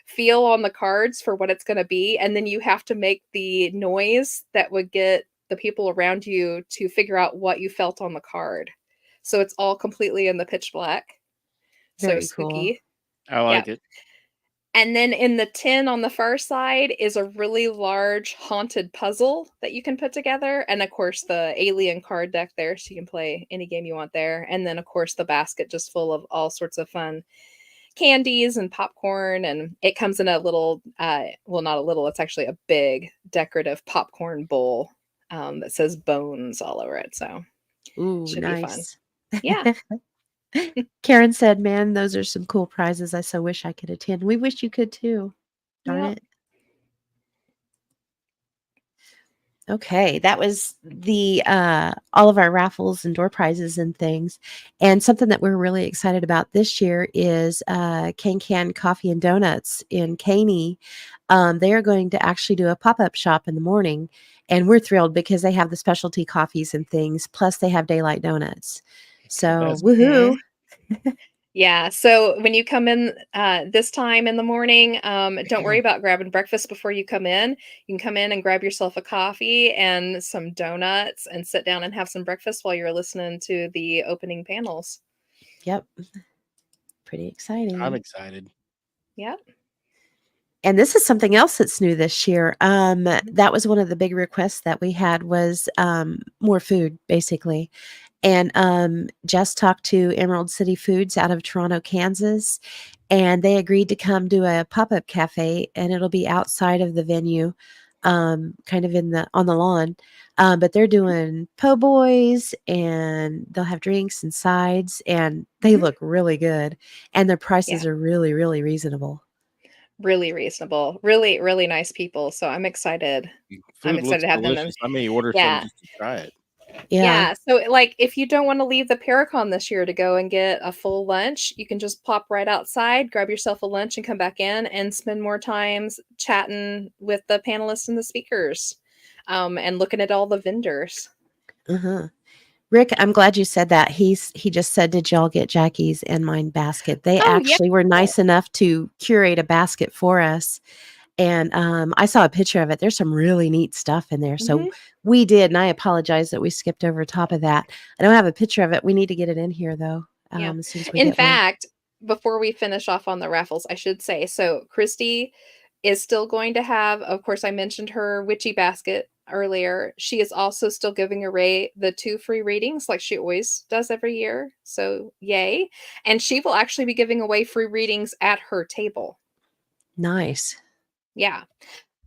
feel on the cards for what it's going to be, and then you have to make the noise that would get the people around you to figure out what you felt on the card. So it's all completely in the pitch black. So Very cool. spooky. I Yeah. like it. And then in the tin on the far side is a really large haunted puzzle that you can put together. And of course, the alien card deck there, so you can play any game you want there. And then, of course, the basket just full of all sorts of fun candies and popcorn. And it comes in a little, well, not a little, it's actually a big decorative popcorn bowl that says bones all over it. So Ooh, should be fun. nice. Yeah. Karen said, "Man, those are some cool prizes. I so wish I could attend." We wish you could too. Darn Yep. it. Okay, that was the all of our raffles and door prizes and things. And something that we're really excited about this year is Can Coffee and Donuts in Caney. They are going to actually do a pop-up shop in the morning, and we're thrilled because they have the specialty coffees and things, plus they have daylight donuts. So That's woohoo. Yeah. So when you come in this time in the morning, don't worry about grabbing breakfast before you come in. You can come in and grab yourself a coffee and some donuts and sit down and have some breakfast while you're listening to the opening panels. Yep. Pretty exciting. I'm excited. Yep. And this is something else that's new this year. That was one of the big requests that we had was more food, basically. And Jess talked to Emerald City Foods out of Toronto, Kansas, and they agreed to come do a pop-up cafe, and it'll be outside of the venue, kind of on the lawn. But they're doing po' boys, and they'll have drinks and sides, and they Mhm. look really good, and their Yeah. prices are really, really reasonable. Really reasonable. Really, really nice people. So I'm excited. I'm Food excited looks to have them. delicious. I may order some Yeah. just to try it. Yeah. Yeah. So like if you don't want to leave the Paracon this year to go and get a full lunch, you can just pop right outside, grab yourself a lunch and come back in and spend more times chatting with the panelists and the speakers. And looking at all the vendors. Uh-huh. Rick, I'm glad you said that. He just said, "Did y'all get Jackie's and mine basket?" They Oh, yeah. actually were nice enough to curate a basket for us. And I saw a picture of it. There's some really neat stuff in there. So Mhm. we did, and I apologize that we skipped over top of that. I don't have a picture of it. We need to get it in here though, Yeah. as soon as we In get one. fact, before we finish off on the raffles, I should say, so Christy is still going to have, of course, I mentioned her witchy basket earlier. She is also still giving away the 2 free readings like she always does every year. So yay. And she will actually be giving away free readings at her table. Nice. Yeah.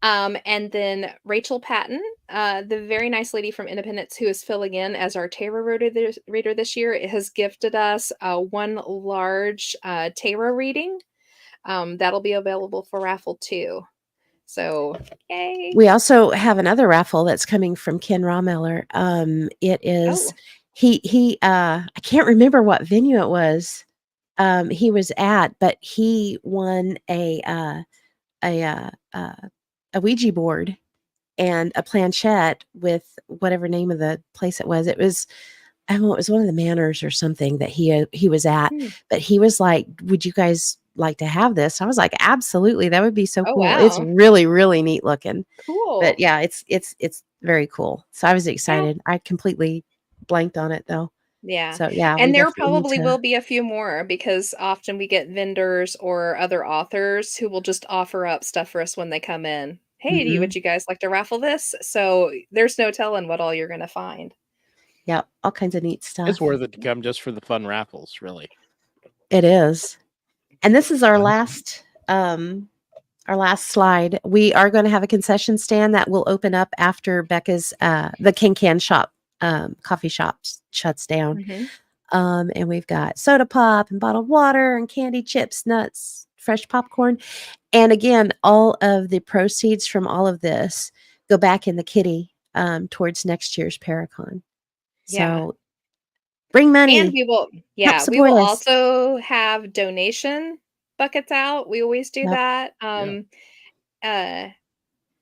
And then Rachel Patton, the very nice lady from Independence who is filling in as our tarot reader this year, has gifted us one large tarot reading. That'll be available for raffle too. So yay. We also have another raffle that's coming from Ken Romeller. It is I can't remember what venue it was. He was at, but he won a Ouija board and a planchette with whatever name of the place it was. It was it was one of the manors or something that he was at. But he was like, "Would you guys like to have this?" I was like, "Absolutely, that would be so Oh, cool." It's wow. really, really neat looking. Cool. But yeah, it's very cool. So I was Yeah. excited. I completely blanked on it though. Yeah. So yeah, we And there definitely need probably will to. be a few more because often we get vendors or other authors who will just offer up stuff for us when they come in. Hey, Mhm. would you guys like to raffle this? So there's no telling what all you're going to find. Yeah, all kinds of neat stuff. It's worth it to come just for the fun raffles, really. It is. And this is our Fun. last slide. We are going to have a concession stand that will open up after Becca's the Can shop coffee shops shuts down. Mhm. And we've got soda pop and bottled water and candy, chips, nuts, fresh popcorn. And again, all of the proceeds from all of this go back in the kitty towards next year's Paracon. Yeah. So bring And money. we will Help we will support us. also have donation buckets out. We always do Yep. that.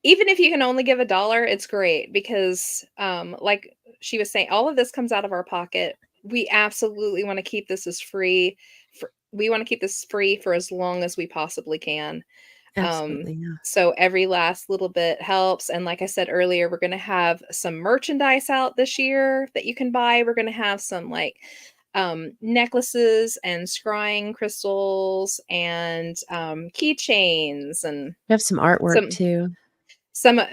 Even if you can only give $1, it's great because like she was saying, all of this comes out of our pocket. We absolutely want to keep this as free. We want to keep this free for as long as we possibly can. Absolutely. Yeah. So every last little bit helps. And like I said earlier, we're going to have some merchandise out this year that you can buy. We're going to have some like necklaces and scrying crystals and keychains and We have some artwork some too.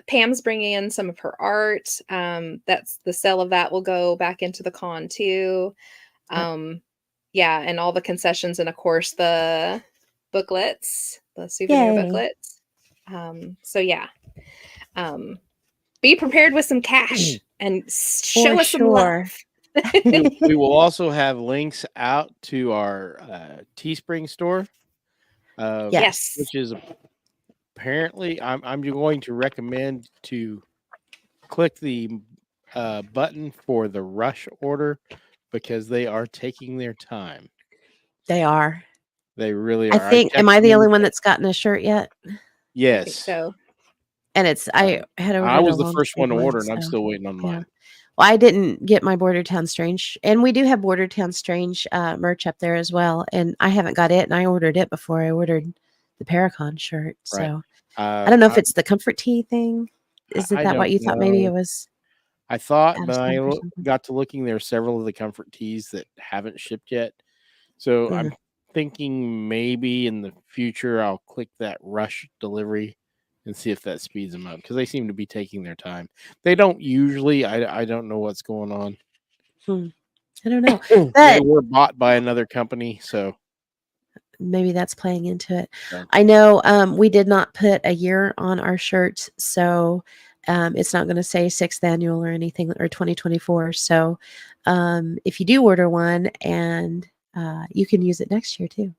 Pam's bringing in some of her art. That's the sale of that will go back into the con too. Yeah, and all the concessions and of course the booklets, the souvenir Yay. booklets. So yeah. Be prepared with some cash and show For us some sure. love. We will also have links out to our Teespring store, Yes. which is apparently I'm going to recommend to click the button for the rush order because they are taking their time. They are. They really I are. think, am checked I the them only in one the- that's gotten a shirt yet? I think Yes. so. And it's, I had ordered I was a the long first one sleeve to order, and I'm so, still waiting on yeah. mine. Well, I didn't get my Bordertown Strange, and we do have Bordertown Strange merch up there as well. And I haven't got it, and I ordered it before I ordered the Paracon shirt. Right. So I don't know if I, it's the comfort tea thing. Is it I that what don't you thought? Maybe know. it was I thought, out of but I stock or something. got to looking. There are several of the comfort teas that haven't shipped yet. So I'm thinking maybe in the future I'll click that rush delivery and see if that speeds them up because they seem to be taking their time. They don't usually. I don't know what's going on. I don't know. They But were bought by another company, so maybe that's playing into it. Yeah. I know we did not put a year on our shirts, so it's not going to say 6th annual or anything or 2024. So if you do order one, and you can use it next year too.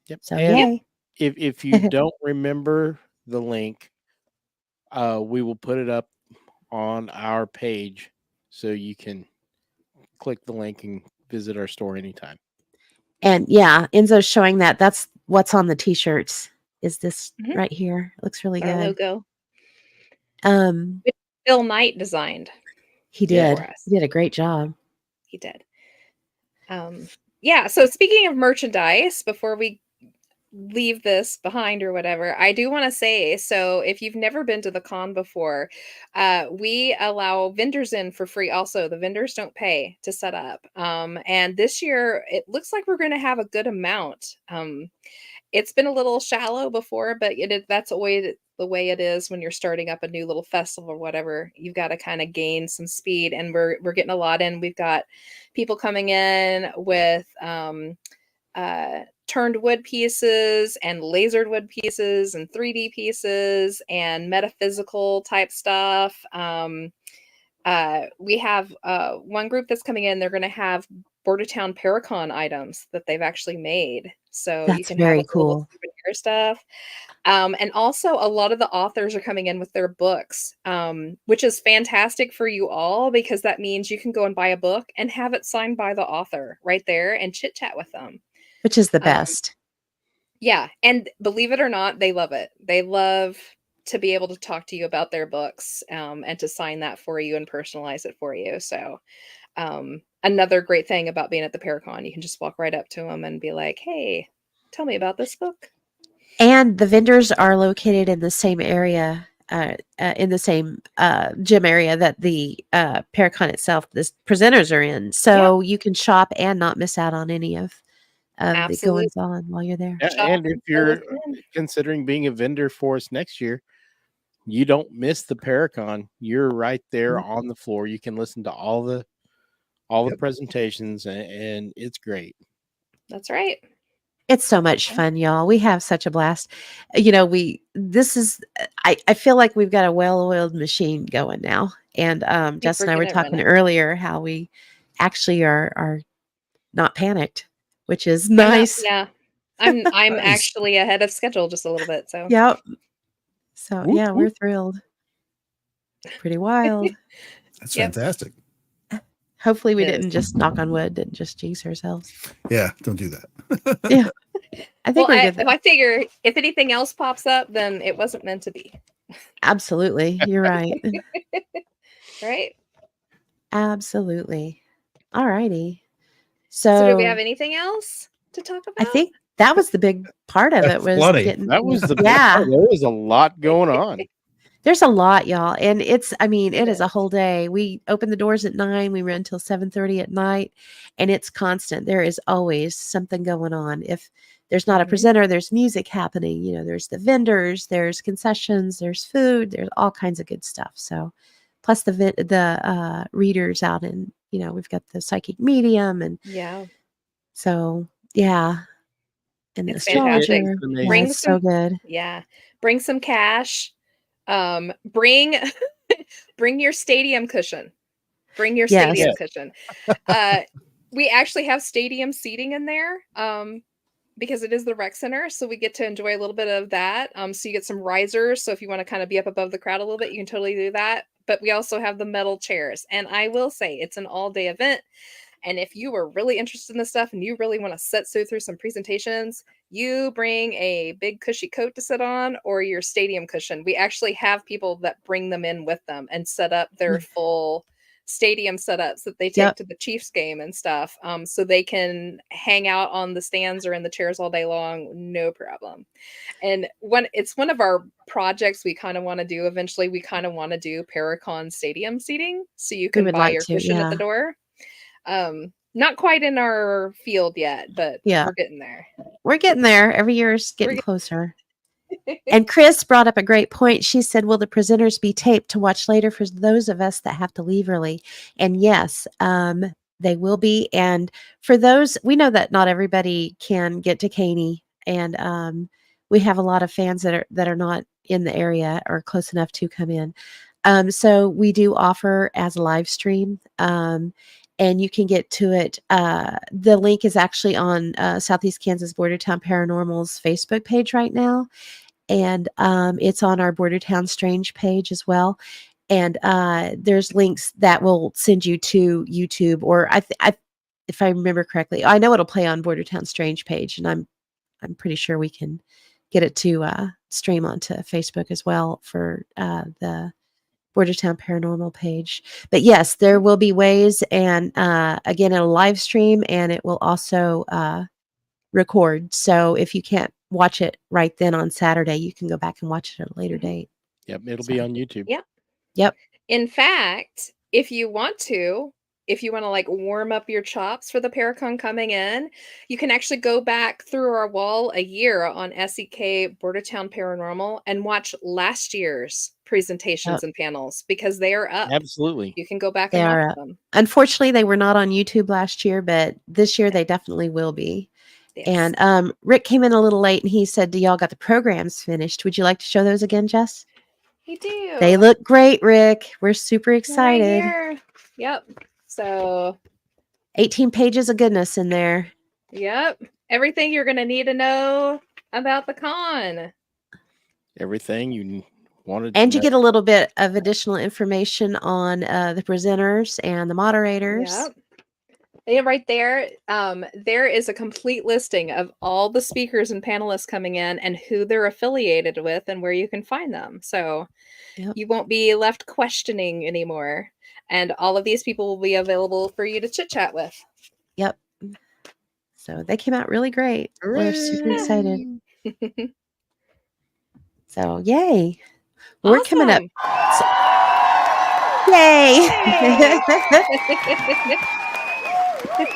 Yep. So And yay! if you don't remember the link, we will put it up on our page so you can click the link and visit our store anytime. And yeah, Enzo's showing that. That's what's on the t-shirts. Is this Mhm. right here? It looks really It's our good. logo. Phil Knight designed. He Yeah. did. For us. He did a great job. He did. Yeah, so speaking of merchandise, before we leave this behind or whatever, I do want to say, so if you've never been to the con before, we allow vendors in for free also. The vendors don't pay to set up. And this year it looks like we're going to have a good amount. It's been a little shallow before, but that's always the way it is when you're starting up a new little festival or whatever. You've got to kind of gain some speed, and we're getting a lot in. We've got people coming in with turned wood pieces and lasered wood pieces and 3D pieces and metaphysical type stuff. We have one group that's coming in. They're going to have Bordertown Paracon items that they've actually made. So you That's can have very a little cool. souvenir stuff. And also a lot of the authors are coming in with their books, which is fantastic for you all because that means you can go and buy a book and have it signed by the author right there and chit chat with them. Which is the best. Yeah. And believe it or not, they love it. They love to be able to talk to you about their books and to sign that for you and personalize it for you. So another great thing about being at the Paracon, you can just walk right up to them and be like, hey, tell me about this book. And the vendors are located in the same area, in the same gym area that the Paracon itself, the presenters are in. So you can shop and not miss out on any of the Absolutely. goings on while you're there. Yeah, Shop and if and you're fill us in. considering being a vendor for us next year, you don't miss the Paracon. You're right there on the floor. You can listen to all the presentations, and it's great. That's right. It's so much fun, y'all. We have such a blast. I feel like we've got a well-oiled machine going now. And Jess and I were we're getting it talking running. earlier how we actually are not panicked, which is I'm not- nice. yeah. I'm Nice. actually ahead of schedule just a little bit. So Yep. So Whoop, yeah, whoop. we're thrilled. Pretty wild. That's Yep. fantastic. Hopefully we It is. didn't just knock on wood and just jinx ourselves. Yeah, don't do that. Yeah. I think Well, we're good. I figure if anything else pops up, then it wasn't meant to be. Absolutely. You're right. Right? Absolutely. All righty. So do we So have anything else to talk about? I think that was the big part of it was Plenty. getting That was the best yeah. part. There was a lot going on. There's a lot, y'all. And it is a is. whole day. We open the doors at 9, we run until 7:30 at night, and it's constant. There is always something going on. If there's not a Mhm. presenter, there's music happening. There's the vendors, there's concessions, there's food, there's all kinds of good stuff. So plus the readers out in, we've got the psychic medium, and Yeah. so yeah. And the It's fantastic. astrologer. It's Yeah, amazing. it's so good. Yeah. Bring some cash. Bring bring your stadium cushion. Bring your Yes. stadium cushion. We actually have stadium seating in there. Because it is the rec center, so we get to enjoy a little bit of that. So you get some risers. So if you want to kind of be up above the crowd a little bit, you can totally do that. But we also have the metal chairs. And I will say it's an all-day event. And if you are really interested in this stuff and you really want to sit through some presentations, you bring a big cushy coat to sit on or your stadium cushion. We actually have people that bring them in with them and set up their full stadium setups that they take Yep. to the Chiefs game and stuff. So they can hang out on the stands or in the chairs all day long, no problem. And it's one of our projects we kind of want to do eventually. We kind of want to do Paracon stadium seating, so you can would buy like your to, cushion at yeah. the door. Not quite in our field yet, but Yeah. we're getting there. We're getting there. Every year is getting We're closer. And Chris brought up a great point. She said, will the presenters be taped to watch later for those of us that have to leave early? And yes, they will be. And for those, we know that not everybody can get to Caney. And we have a lot of fans that are not in the area or close enough to come in. So we do offer as a live stream. And you can get to it. The link is actually on Southeast Kansas Bordertown Paranormal's Facebook page right now. And it's on our Bordertown Strange page as well. And there's links that will send you to YouTube, or if I remember correctly, I know it'll play on Bordertown Strange page, and I'm pretty sure we can get it to stream onto Facebook as well for the Bordertown Paranormal page. But yes, there will be ways, and again, it'll live stream, and it will also record. So if you can't watch it right then on Saturday, you can go back and watch it at a later date. Yep, it'll be on YouTube. Yep. In fact, if you want to like warm up your chops for the Paracon coming in, you can actually go back through our wall a year on SEK Bordertown Paranormal and watch last year's presentations and panels because they are up. Absolutely. You can go back They and are watch up. them. Unfortunately, they were not on YouTube last year, but this year they definitely will be. Yes. And Rick came in a little late and he said, do y'all got the programs finished? Would you like to show those again, Jess? We do. They look great, Rick. We're super Right excited. here. Yep. So 18 pages of goodness in there. yep. Everything you're going to need to know about the con. Everything you wanted And to you know. get a little bit of additional information on the presenters and the moderators. Yep. And right there, there is a complete listing of all the speakers and panelists coming in and who they're affiliated with and where you can find them. So Yep. you won't be left questioning anymore. And all of these people will be available for you to chit chat with. Yep. So they came out really great. We're super excited. So yay. We're coming up. Yay.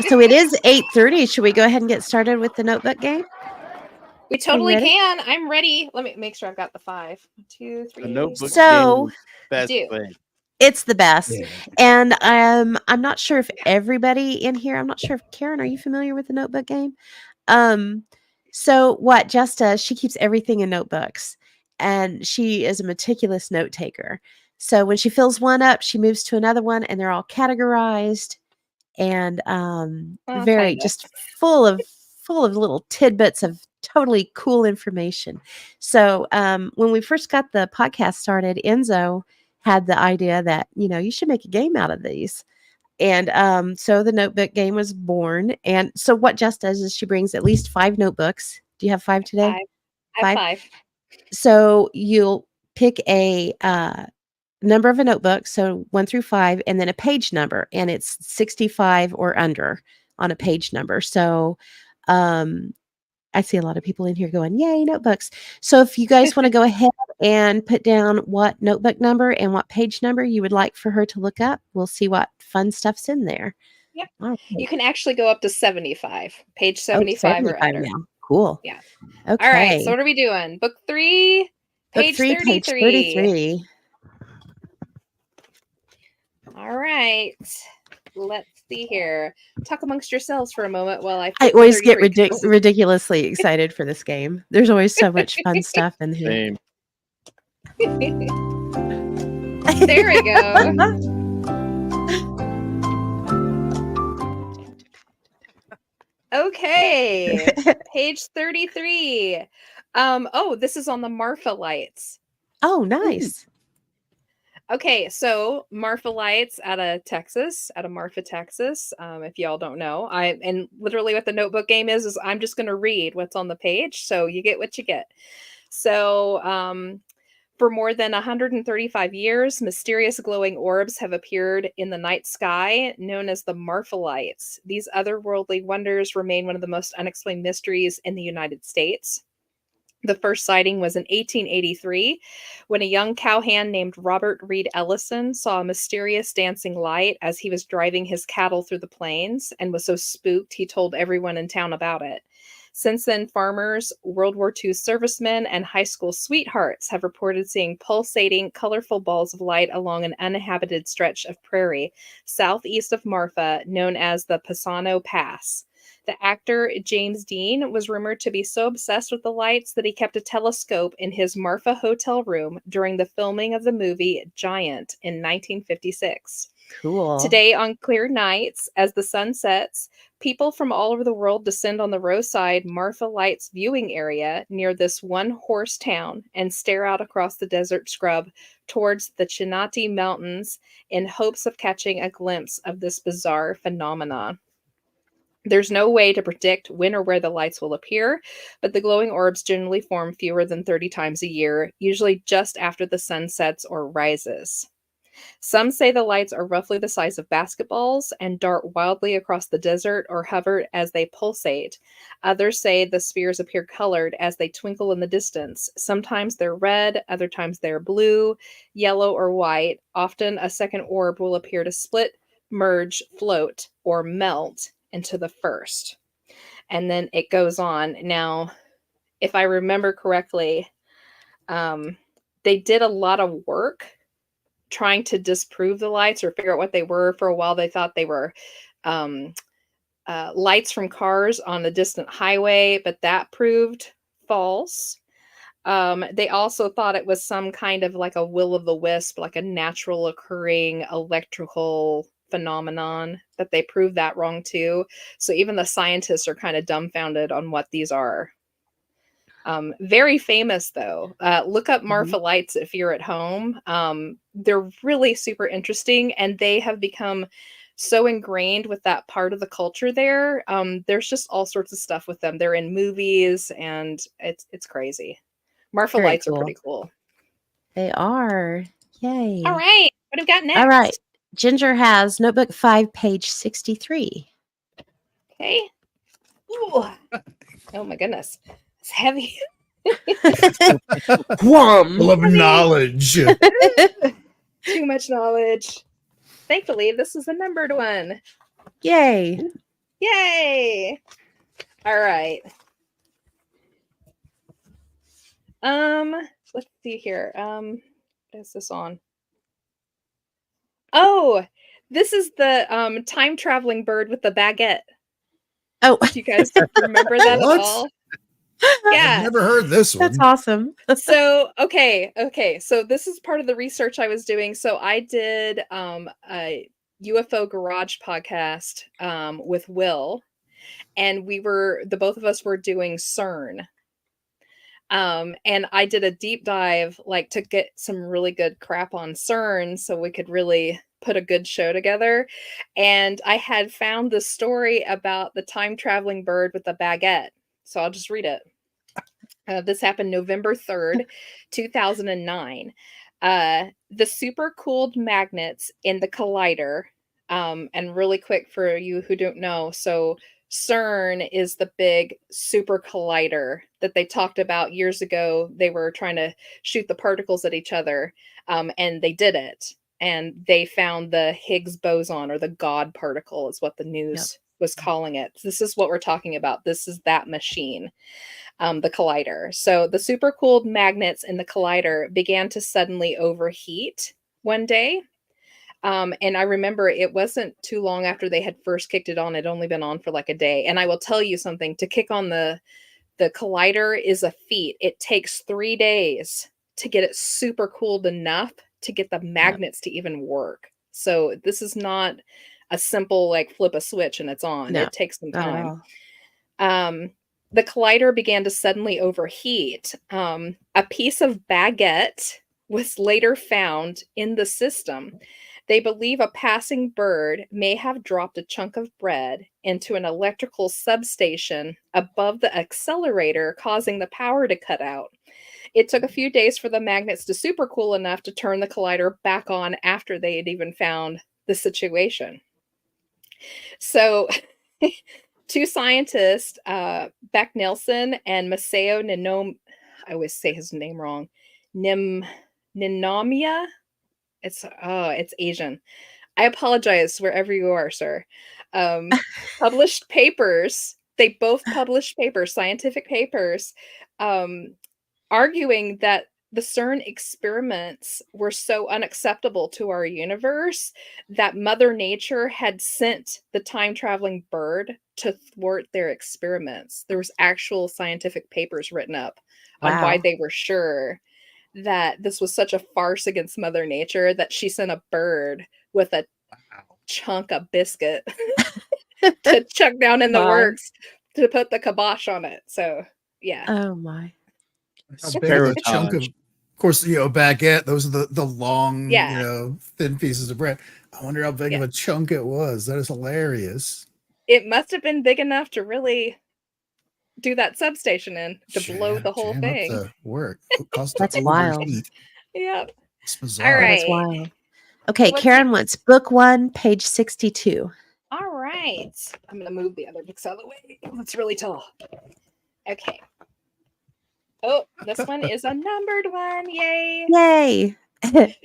So it is 8:30. Should we go ahead and get started with the notebook game? We totally ready? can. I'm ready. Let me make sure I've got the 5. 1, 2, 3. The notebook So- game is best Do. thing. It's the best. Yeah. And I'm not sure if everybody in here, I'm not sure if Karen, are you familiar with the notebook game? So what Jess does, she keeps everything in notebooks, and she is a meticulous note taker. So when she fills one up, she moves to another one, and they're all categorized and Well, very kinda. just full of little tidbits of totally cool information. So when we first got the podcast started, Enzo had the idea that you should make a game out of these. And so the notebook game was born. And so what Jess does is she brings at least 5 notebooks. Do you have 5 today? 5. I have 5? 5. So you'll pick a number of a notebook, so 1 through 5, and then a page number, and it's 65 or under on a page number. So I see a lot of people in here going, yay, notebooks. So if you guys want to go ahead and put down what notebook number and what page number you would like for her to look up, we'll see what fun stuff's in there. Yep. All right. You can actually go up to 75. Page Oh, 75 or 75 under. now. Cool. Yeah. Okay. All right. So what are we doing? Book 3, Book page 3, 33. page 33. All right. Let's see here. Talk amongst yourselves for a moment while I I flip always get 33. ridiculously excited for this game. There's always so much fun stuff in here. Same. There we go. Okay. Page 33. Oh, this is on the Marfa lights. Oh, nice. Okay, so Marfa lights out of Marfa, Texas. If y'all don't know, and literally what the notebook game is I'm just going to read what's on the page, so you get what you get. So, for more than 135 years, mysterious glowing orbs have appeared in the night sky, known as the Marfa lights. These otherworldly wonders remain one of the most unexplained mysteries in the United States. The first sighting was in 1883 when a young cowhand named Robert Reed Ellison saw a mysterious dancing light as he was driving his cattle through the plains and was so spooked he told everyone in town about it. Since then, farmers, World War II servicemen, and high school sweethearts have reported seeing pulsating, colorful balls of light along an uninhabited stretch of prairie southeast of Marfa known as the Pisano Pass. The actor James Dean was rumored to be so obsessed with the lights that he kept a telescope in his Marfa hotel room during the filming of the movie Giant in 1956. Cool. Today, on clear nights, as the sun sets, people from all over the world descend on the roadside Marfa Lights viewing area near this one-horse town and stare out across the desert scrub towards the Chinati Mountains in hopes of catching a glimpse of this bizarre phenomenon. There's no way to predict when or where the lights will appear, but the glowing orbs generally form fewer than 30 times a year, usually just after the sun sets or rises. Some say the lights are roughly the size of basketballs and dart wildly across the desert or hover as they pulsate. Others say the spheres appear colored as they twinkle in the distance. Sometimes they're red, other times they're blue, yellow, or white. Often a second orb will appear to split, merge, float, or melt into the first. And then it goes on. Now, if I remember correctly, they did a lot of work trying to disprove the lights or figure out what they were. For a while, they thought they were lights from cars on a distant highway, but that proved false. They also thought it was some kind of like a will-o'-the-wisp, like a natural occurring electrical phenomenon, but they proved that wrong too. So even the scientists are kind of dumbfounded on what these are. Very famous though. Look up Marfa lights if you're at home. They're really super interesting, and they have become so ingrained with that part of the culture there. There's just all sorts of stuff with them. They're in movies, and it's crazy. Marfa Very lights are cool. pretty cool. They are. Yay. All right, what have we got next? All right. Ginger has notebook 5, page 63. Okay. Ooh. Oh my goodness. It's heavy. Full of knowledge. Too much knowledge. Thankfully, this is a numbered one. Yay. Yay. All right. Let's see here. What is this on? Oh, this is the time traveling bird with the baguette. Oh, Do you guys remember that What? at all? Yeah. I've never heard this one. That's awesome. So okay. So this is part of the research I was doing. So I did a UFO Garage podcast with Will, and the both of us were doing CERN. And I did a deep dive, like, to get some really good crap on CERN so we could really put a good show together. And I had found this story about the time traveling bird with the baguette. So I'll just read it. This happened November 3rd, 2009. The super cooled magnets in the collider, and really quick for you who don't know, so CERN is the big super collider that they talked about years ago. They were trying to shoot the particles at each other, and they did it. And they found the Higgs boson, or the God particle is what the news was calling it. This is what we're talking about. This is that machine. The collider. So the supercooled magnets in the collider began to suddenly overheat one day. And I remember it wasn't too long after they had first kicked it on. It'd only been on for like a day. And I will tell you something, to kick on the collider is a feat. It takes 3 days to get it super cooled enough to get the magnets to even work. So this is not a simple, like, flip a switch and it's on. No, It takes some not at time. all. The collider began to suddenly overheat. A piece of baguette was later found in the system. They believe a passing bird may have dropped a chunk of bread into an electrical substation above the accelerator, causing the power to cut out. It took a few days for the magnets to supercool enough to turn the collider back on after they had even found the situation. So two scientists, Beck Nelson and Masao Ninom, I always say his name wrong, Ninomiya. It's Asian. I apologize wherever you are, sir. Published papers. They both published papers, scientific papers, arguing that the CERN experiments were so unacceptable to our universe that Mother Nature had sent the time-traveling bird to thwart their experiments. There was actual scientific papers written up on why Wow. they were sure that this was such a farce against Mother Nature that she sent a bird with a chunk of biscuit to chuck down in the My. works to put the kibosh on it. So, yeah. Oh my. How big of a chunk of course, baguette, those are the long, Yeah. thin pieces of bread. I wonder how big of a chunk it was. That is hilarious. It must have been big enough to really do that substation in, to blow the whole thing. Up the work. That's wild. Overheat. Yep. It's bizarre. All That right. is wild. Okay, What's Karen next? wants book 1, page 62. All right. I'm going to move the other books out of the way. It's really tall. Okay. Oh, this one is a numbered one. Yay. Yay.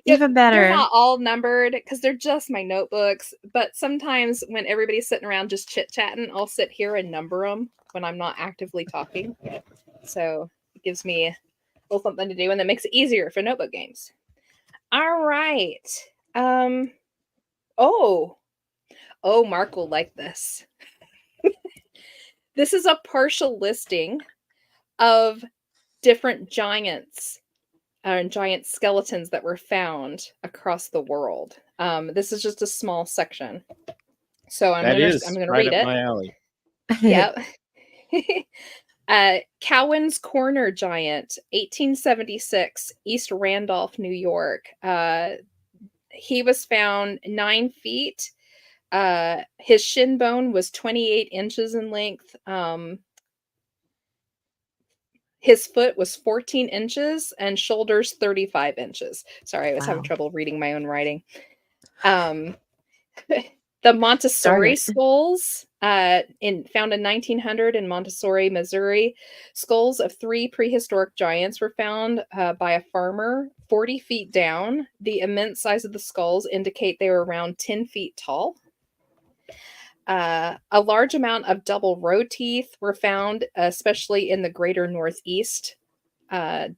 Even better. They're not all numbered because they're just my notebooks. But sometimes when everybody's sitting around just chit-chatting, I'll sit here and number them when I'm not actively talking. So it gives me a little something to do, and that makes it easier for notebook games. All right. Oh, Mark will like this. This is a partial listing of different giants and giant skeletons that were found across the world. This is just a small section. So I'm going to right read up it. my alley. Yep. Cowan's Corner Giant, 1876, East Randolph, New York. He was found 9 feet. His shin bone was 28 inches in length. His foot was 14 inches and shoulders 35 inches. Sorry, I was having trouble reading my own writing. The Montessori skulls, found in 1900 in Montessori, Missouri. Skulls of 3 prehistoric giants were found by a farmer 40 feet down. The immense size of the skulls indicate they were around 10 feet tall. A large amount of double row teeth were found, especially in the greater Northeast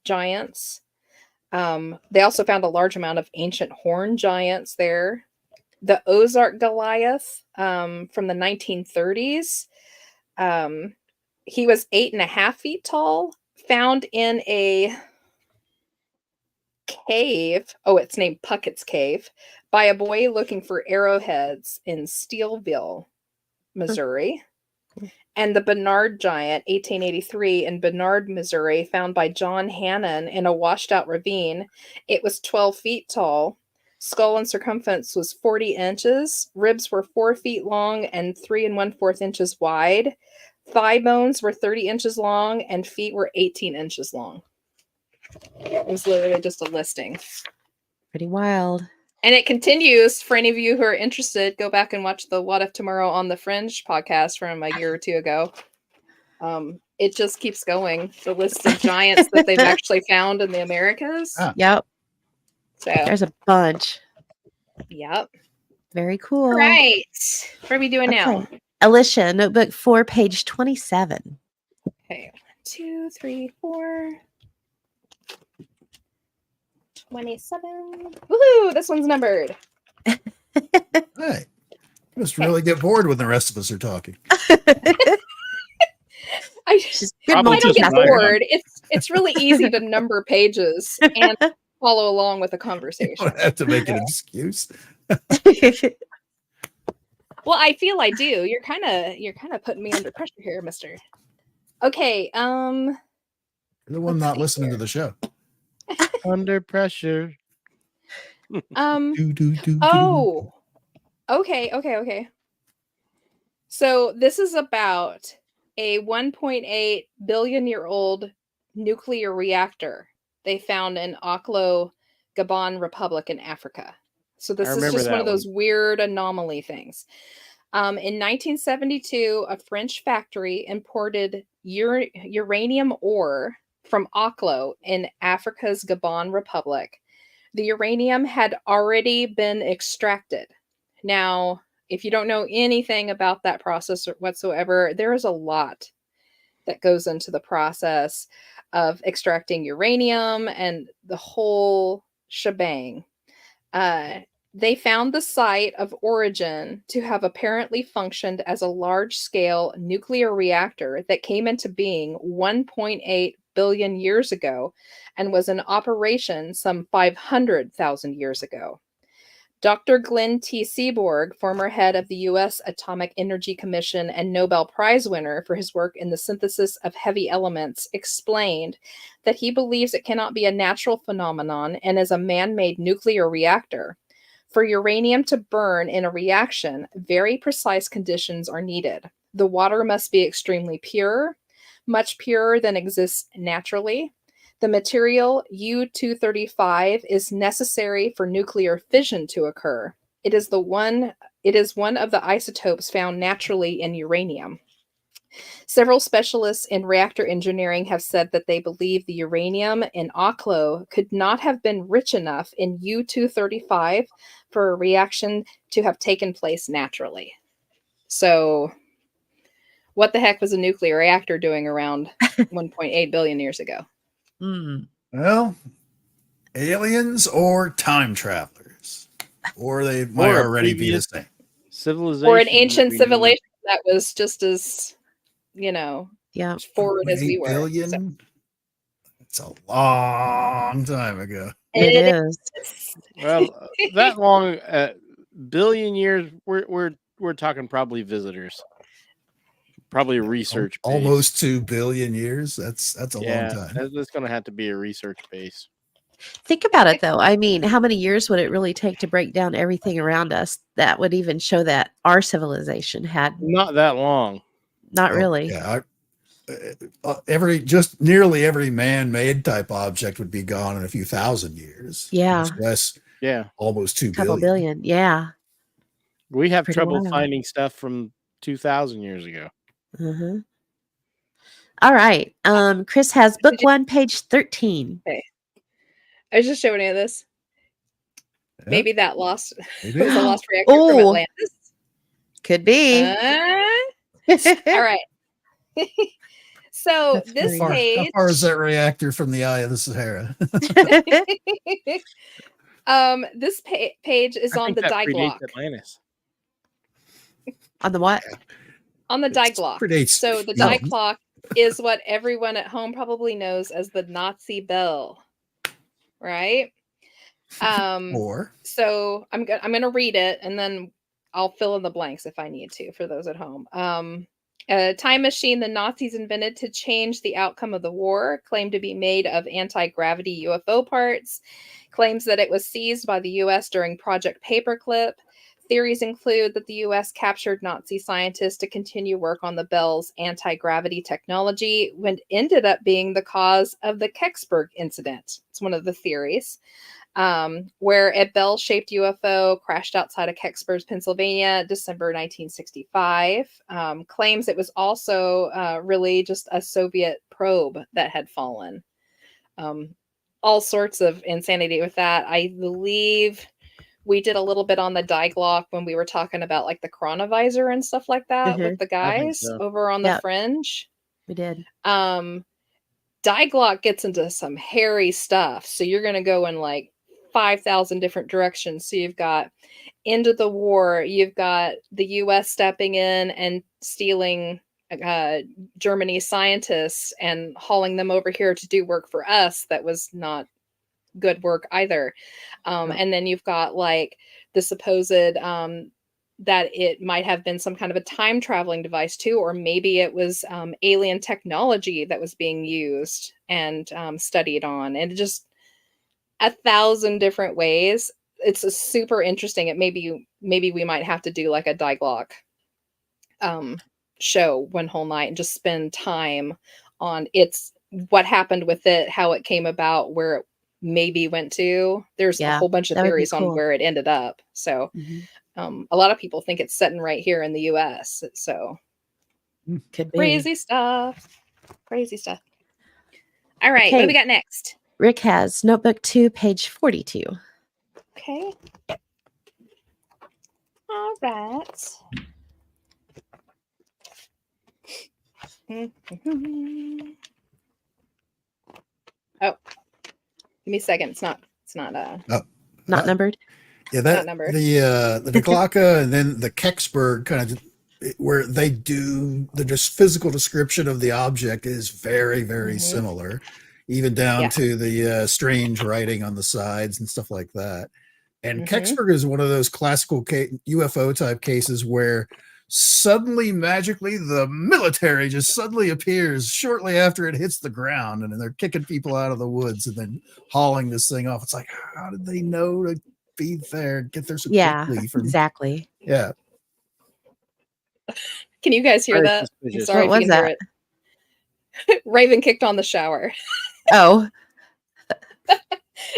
giants. They also found a large amount of ancient horn giants there. The Ozark Goliath from the 1930s. He was 8.5 feet tall, found in a cave. Oh, it's named Puckett's Cave by a boy looking for arrowheads in Steelville, Missouri. And the Bernard Giant, 1883, in Bernard, Missouri, found by John Hannon in a washed out ravine. It was 12 feet tall. Skull and circumference was 40 inches. Ribs were 4 feet long and 3 1/4 inches wide. Thigh bones were 30 inches long and feet were 18 inches long. It was literally just a listing. Pretty wild. And it continues. For any of you who are interested, go back and watch the What If Tomorrow on the Fringe podcast from a year or two ago. It just keeps going. The list of giants that they've actually found in the Americas. Yep. So There's a bunch. Yep. Very cool. All right. What are we doing now? Okay. Alicia, notebook 4, page 27. Okay. 1, 2, 3, 4. 27. Woohoo! This one's numbered. Hey, just really get bored when the rest of us are talking. I Just I Probably don't just get mine. bored. It's really easy to number pages and follow along with the You conversation. don't have to make an excuse. Well, I feel I do. You're kind of putting me under pressure here, mister. Okay, You're the one Let's not see listening here. to the show. Under pressure. Do, do, do, do. Oh. Okay. So this is about a 1.8 billion year old nuclear reactor they found in Aklo, Gabon Republic in Africa. So this is remember just one of that those weird anomaly things. In 1972, a French factory imported uranium ore from Aklo in Africa's Gabon Republic. The uranium had already been extracted. Now, if you don't know anything about that process whatsoever, there is a lot that goes into the process of extracting uranium and the whole shebang. They found the site of origin to have apparently functioned as a large-scale nuclear reactor that came into being 1.8 billion years ago and was in operation some 500,000 years ago. Dr. Glenn T. Seaborg, former head of the U.S. Atomic Energy Commission and Nobel Prize winner for his work in the synthesis of heavy elements, explained that he believes it cannot be a natural phenomenon and is a man-made nuclear reactor. For uranium to burn in a reaction, very precise conditions are needed. The water must be extremely pure, much purer than exists naturally. The material U-235 is necessary for nuclear fission to occur. It is one of the isotopes found naturally in uranium. Several specialists in reactor engineering have said that they believe the uranium in Aklo could not have been rich enough in U-235 for a reaction to have taken place naturally. So, what the heck was a nuclear reactor doing around 1.8 billion years ago? Well, aliens or time travelers, or they might Or a already be the previous same. Civilization. Or an that ancient we knew. civilization that was just as, Yeah. forward as we 8 were. billion? So, That's a long time ago. It is. Well, that long, billion years. We're talking probably visitors, probably research. base. Almost 2 billion years. That's a long Yeah, time. that's going to have to be a research base. Think about it, though. I mean, how many years would it really take to break down everything around us that would even show that our civilization had? Not that long. Not Oh, really. Yeah, nearly every man-made type object would be gone in a few thousand years. Yeah. Much less Yeah, almost 2 Couple billion. billion. Yeah. we have Pretty trouble wild. finding stuff from 2,000 years ago. Mm-hmm. All right. Chris has book 1, page 13. I was just showing you this. Yeah, Maybe that lost maybe. was a lost reactor from Oh. Atlantis. Could be. All right. So That's this funny. How page, far is that reactor from the eye of the Sahara? this page is I on think the that die predates block. Atlantis. On the what? On the die block. Predates. So the Yeah. die clock is what everyone at home probably knows as the Nazi bell, right? Or So I'm gonna read it, and then I'll fill in the blanks if I need to for those at home. A time machine the Nazis invented to change the outcome of the war, claimed to be made of anti-gravity UFO parts, claims that it was seized by the US during Project Paperclip. Theories include that the US captured Nazi scientists to continue work on the bell's anti-gravity technology, when it ended up being the cause of the Kecksburg incident. It's one of the theories. Where a bell-shaped UFO crashed outside of Kecksburg, Pennsylvania, December 1965. Claims it was also really just a Soviet probe that had fallen. All sorts of insanity with that. I believe we did a little bit on the Glock when we were talking about like the chronovisor and stuff like that with the I think guys so. over on the Yep. Fringe. We did. Glock gets into some hairy stuff. So you're going to go in like 5,000 different directions. So you've got end of the war, you've got the US stepping in and stealing Germany's scientists and hauling them over here to do work for us that was not good work either. And then you've got like the supposed that it might have been some kind of a time traveling device too, or maybe it was alien technology that was being used and studied on, and just 1,000 different ways. It's a super interesting. It maybe we might have to do like a Glock show one whole night and just spend time on what happened with it, how it came about, where it maybe went to. There's a Yeah, whole bunch of that would be theories on cool. where it ended up. So a lot of people think it's sitting right here in the US. So Could be. crazy stuff. All right, what do we got next? Rick has Notebook 2, page 42. Okay. All right. Oh, give me a second. It's not Not numbered. Yeah, not numbered. the Deglaka and then the Kecksburg kind of where they do the just physical description of the object is very, very similar, even down to the strange writing on the sides and stuff like that. And Kecksburg is one of those classical UFO type cases where suddenly, magically, the military just suddenly appears shortly after it hits the ground, and they're kicking people out of the woods and then hauling this thing off. It's like, how did they know to be there and get there so quickly? Exactly. Yeah. Can you guys hear Very that? I'm suspicious. sorry What if you was can hear it. Raven kicked on the shower. Oh,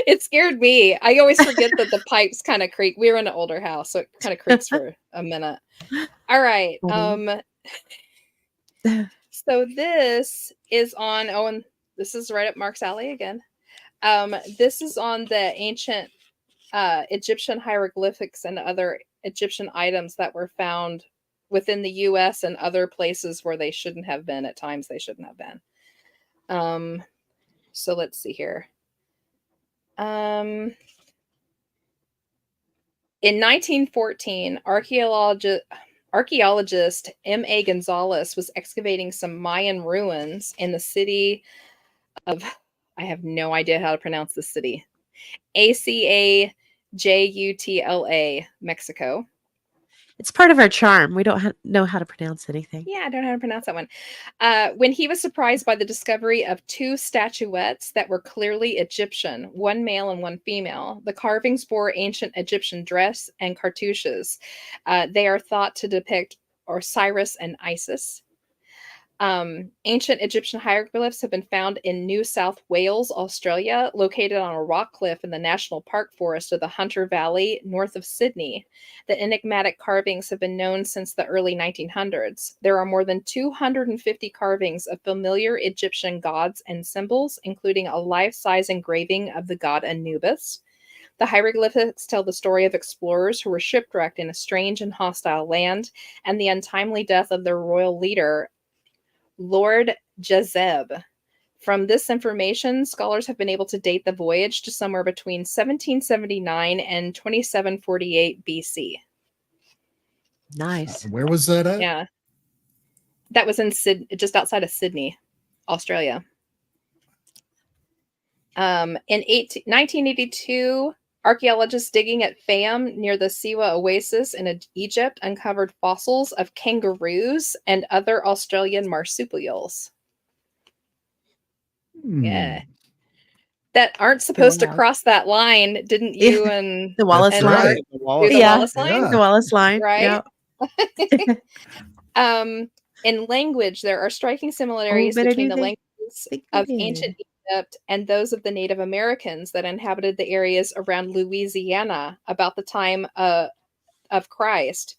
It scared me. I always forget that the pipes kind of creak. We're in an older house, so it kind of creaks for a minute. All right. So this is on, and this is right up Mark's alley again. This is on the ancient Egyptian hieroglyphics and other Egyptian items that were found within the US and other places where they shouldn't have been. At times they shouldn't have been. So let's see here. In 1914, archaeologist M.A. Gonzalez was excavating some Mayan ruins in the city of, I have no idea how to pronounce this city, Acajutla, Mexico. it's part of our charm. We don't know how to pronounce anything. Yeah, I don't know how to pronounce that one. When he was surprised by the discovery of 2 statuettes that were clearly Egyptian, one male and one female. The carvings bore ancient Egyptian dress and cartouches. They are thought to depict Osiris and Isis. Ancient Egyptian hieroglyphs have been found in New South Wales, Australia, located on a rock cliff in the National Park Forest of the Hunter Valley, north of Sydney. The enigmatic carvings have been known since the early 1900s. There are more than 250 carvings of familiar Egyptian gods and symbols, including a life-size engraving of the god Anubis. The hieroglyphics tell the story of explorers who were shipwrecked in a strange and hostile land, and the untimely death of their royal leader, Lord Jezeb. From this information, scholars have been able to date the voyage to somewhere between 1779 and 2748 BC. Nice. Where was that at? Yeah. That was in just outside of Sydney, Australia. In 1982, archaeologists digging at Fayum near the Siwa Oasis in Egypt uncovered fossils of kangaroos and other Australian marsupials. Yeah. That aren't supposed to cross that line. Didn't you and the Wallace and line? Mark do the Yeah. Wallace line? The Wallace line, Right? Yeah. In language, there are striking similarities between the languages of ancient Egypt and those of the Native Americans that inhabited the areas around Louisiana about the time of Christ.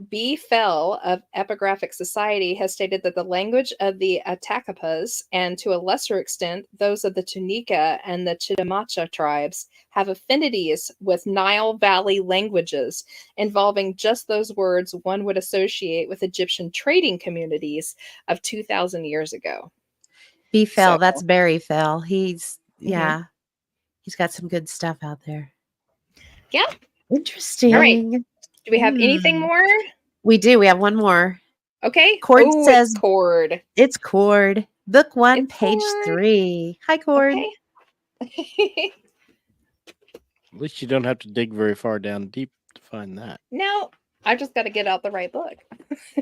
B. Fell of Epigraphic Society has stated that the language of the Attakapas, and to a lesser extent those of the Tunica and the Chitimacha tribes, have affinities with Nile Valley languages involving just those words one would associate with Egyptian trading communities of 2,000 years ago. B. Fell, that's Barry Fell. He's he's got some good stuff out there. Yeah. Interesting. All right. Do we have anything more? We do. We have one more. Okay. Cord says it's Cord. It's Cord. Book 1, page 3. Hi, Cord. Okay. At least you don't have to dig very far down deep to find that. No, I just got to get out the right book.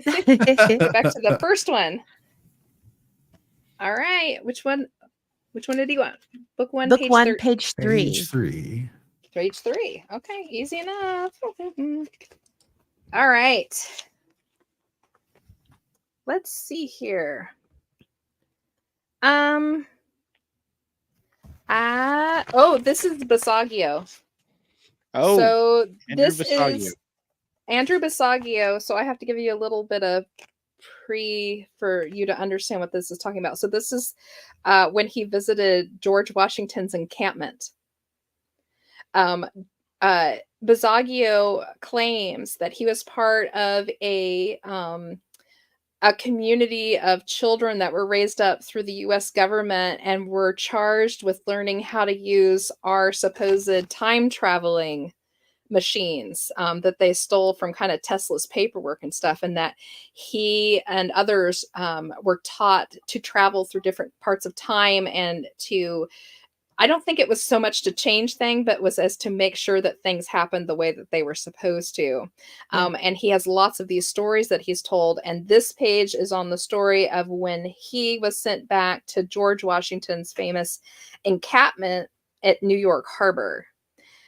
Back to the first one. All right. Which one did you want? Book 1, Book page 1, page 3. Page 3. Page 3. Okay, easy enough. All right. Let's see here. This is Basagio. Oh, so this Basagio. is Andrew Basagio. So I have to give you a little bit of for you to understand what this is talking about. So this is when he visited George Washington's encampment. Basagio claims that he was part of a community of children that were raised up through the U.S. government and were charged with learning how to use our supposed time traveling machines that they stole from kind of Tesla's paperwork and stuff, and that he and others were taught to travel through different parts of time and to, I don't think it was so much to change things, but was as to make sure that things happened the way that they were supposed to. And he has lots of these stories that he's told. And this page is on the story of when he was sent back to George Washington's famous encampment at New York Harbor.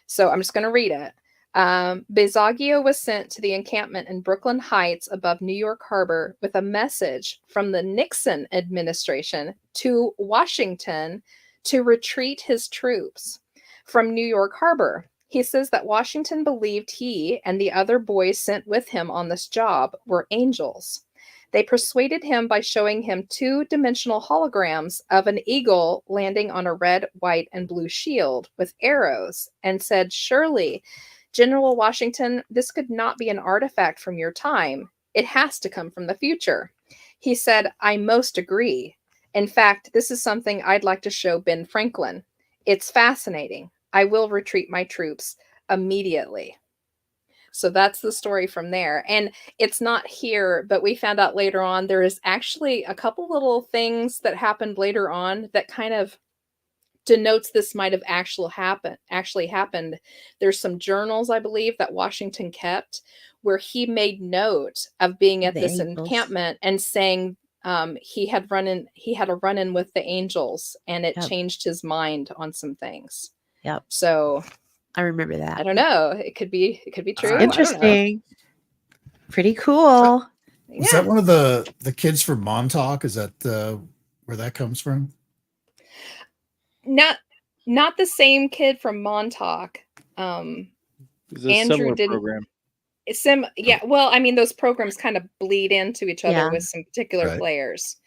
So I'm just going to read it. Basagio was sent to the encampment in Brooklyn Heights above New York Harbor with a message from the Nixon administration to Washington to retreat his troops from New York Harbor. He says that Washington believed he and the other boys sent with him on this job were angels. They persuaded him by showing him two-dimensional holograms of an eagle landing on a red, white, and blue shield with arrows, and said, "Surely, General Washington, this could not be an artifact from your time. It has to come from the future." He said, "I most agree. In fact, this is something I'd like to show Ben Franklin. It's fascinating. I will retreat my troops immediately." So that's the story from there. And it's not here, but we found out later on there is actually a couple little things that happened later on that kind of denotes this might have actually happened. There's some journals, I believe, that Washington kept where he made note of being at this encampment and saying he had a run-in with the angels, and it changed his mind on some things. Yep. So I remember that. I don't know. It could be true. Interesting. Pretty cool. Was that one of the kids from Montauk? Is that where that comes from? Not the same kid from Montauk. Andrew didn't. Program. Well, I mean, those programs kind of bleed into each other with some particular players,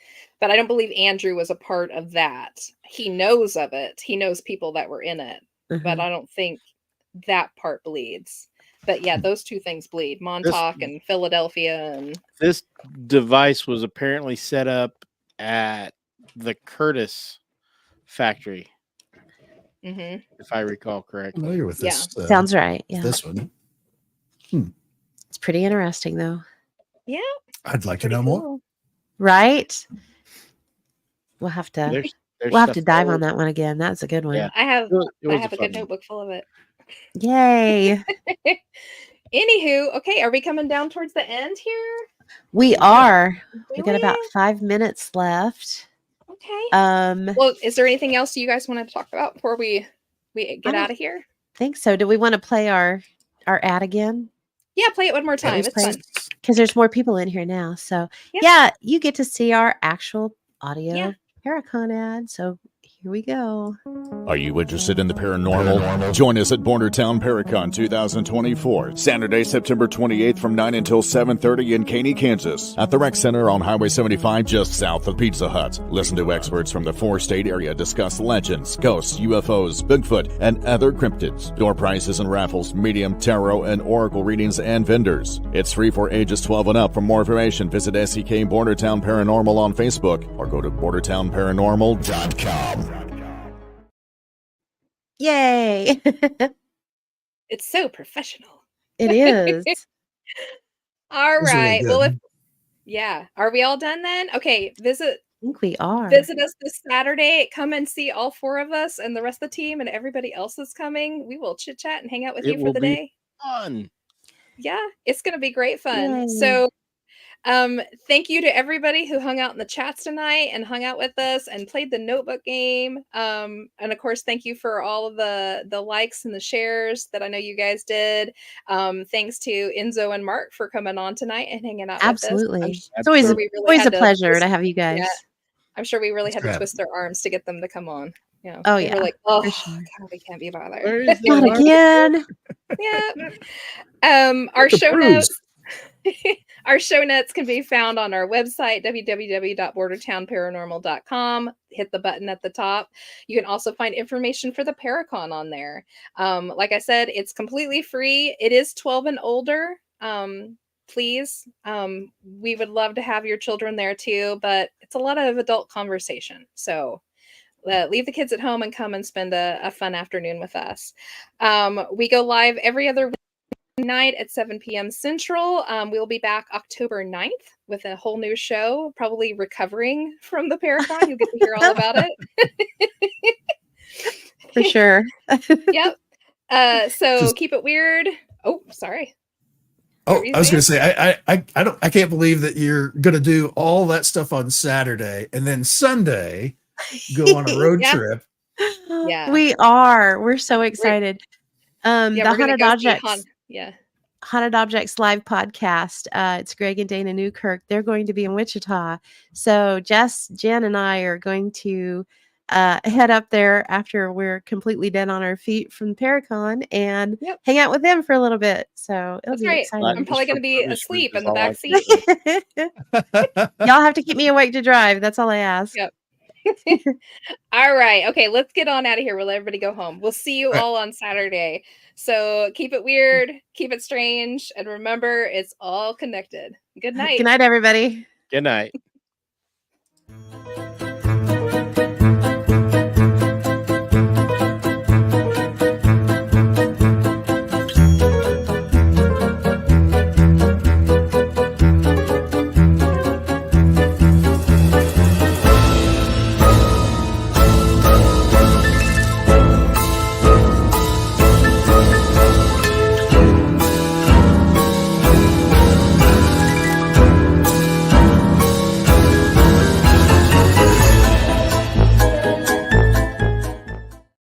but I don't believe Andrew was a part of that. He knows of it. He knows people that were in it, but I don't think that part bleeds. But yeah, those two things bleed: Montauk and Philadelphia. And this device was apparently set up at the Curtis factory, if I recall correctly. Familiar with this? Sounds right. Yeah, this one. It's pretty interesting, though. Yeah. I'd like to Pretty know more. cool. Right? We'll have to There's we'll have stuff to dive there. on that one again. That's a good one. Yeah. I have It was a fun good one. notebook full of it. Yay. Anywho, okay, are we coming down towards the end here? We Yeah. are. Do We got about 5 minutes left. Okay. I Well, is there anything else you guys want to talk about before we get don't out of here? think so. Do we want to play our ad again? Yeah, play it one more Yeah, time. let's It's play fun. because there's more people in here now. So Yeah. yeah, you get to see our actual audio Yeah. Paracon ad. So here we go. Are you interested in the paranormal? Join us at Bordertown Paracon 2024, Saturday, September 28th from 9 until 7:30 in Caney, Kansas, at the Rec Center on Highway 75 just south of Pizza Hut. Listen to experts from the 4-state area discuss legends, ghosts, UFOs, Bigfoot, and other cryptids. Door prizes and raffles, medium, tarot, and oracle readings, and vendors. It's free for ages 12 and up. For more information, visit SEK Bordertown Paranormal on Facebook or go to bordertownparanormal.com. Yay. It's so professional. It is. All That was really right. Well, good. are we all done then? Okay, I think we are. visit us this Saturday. Come and see all 4 of us and the rest of the team and everybody else is coming. We will chit chat and hang out with It you for will the be day. fun. Yeah, it's going to be great fun. Yay. So, thank you to everybody who hung out in the chats tonight and hung out with us and played the notebook game. And of course, thank you for all of the likes and the shares that I know you guys did. Thanks to Enzo and Mark for coming on tonight and hanging out Absolutely. with us. It's always sure we really always a had to pleasure twist- to have you guys. Yeah, I'm sure we really Thanks had to for twist their arms to get them to come on. You know, Oh, they yeah, were like, oh, sure. God, we can't be bothered. Where is Not the again. Yeah. Our The show bruise. notes. Our show notes can be found on our website, www.bordertownparanormal.com. Hit the button at the top. You can also find information for the Paracon on there. Like I said, it's completely free. It is 12 and older. Please. We would love to have your children there too, but it's a lot of adult conversation. So leave the kids at home and come and spend a fun afternoon with us. We go live every other night at 7 p.m. Central. We'll be back October 9th with a whole new show, probably recovering from the Paracon. You'll get to hear all about it. For sure. Yep. So Just- keep it weird. Oh, sorry. Oh, What were you I was going to saying? say, I can't believe that you're going to do all that stuff on Saturday and then Sunday go on a road Yeah. trip. Yeah. We are. We're so excited. Yeah, The we're gonna Haunted go see Objects. Yeah. Haunted Objects live podcast. It's Greg and Dana Newkirk. They're going to be in Wichita. So Jess, Jen, and I are going to head up there after we're completely dead on our feet from Paracon and Yep. hang out with them for a little bit. So it'll That's be right. exciting. I'm probably going to be asleep in the back seat. Y'all have to keep me awake to drive. That's all I ask. Yep. All right. Okay, let's get on out of here. We'll let everybody go home. We'll see you all on Saturday. So keep it weird, keep it strange, and remember, it's all connected. Good night. Good night, everybody. Good night.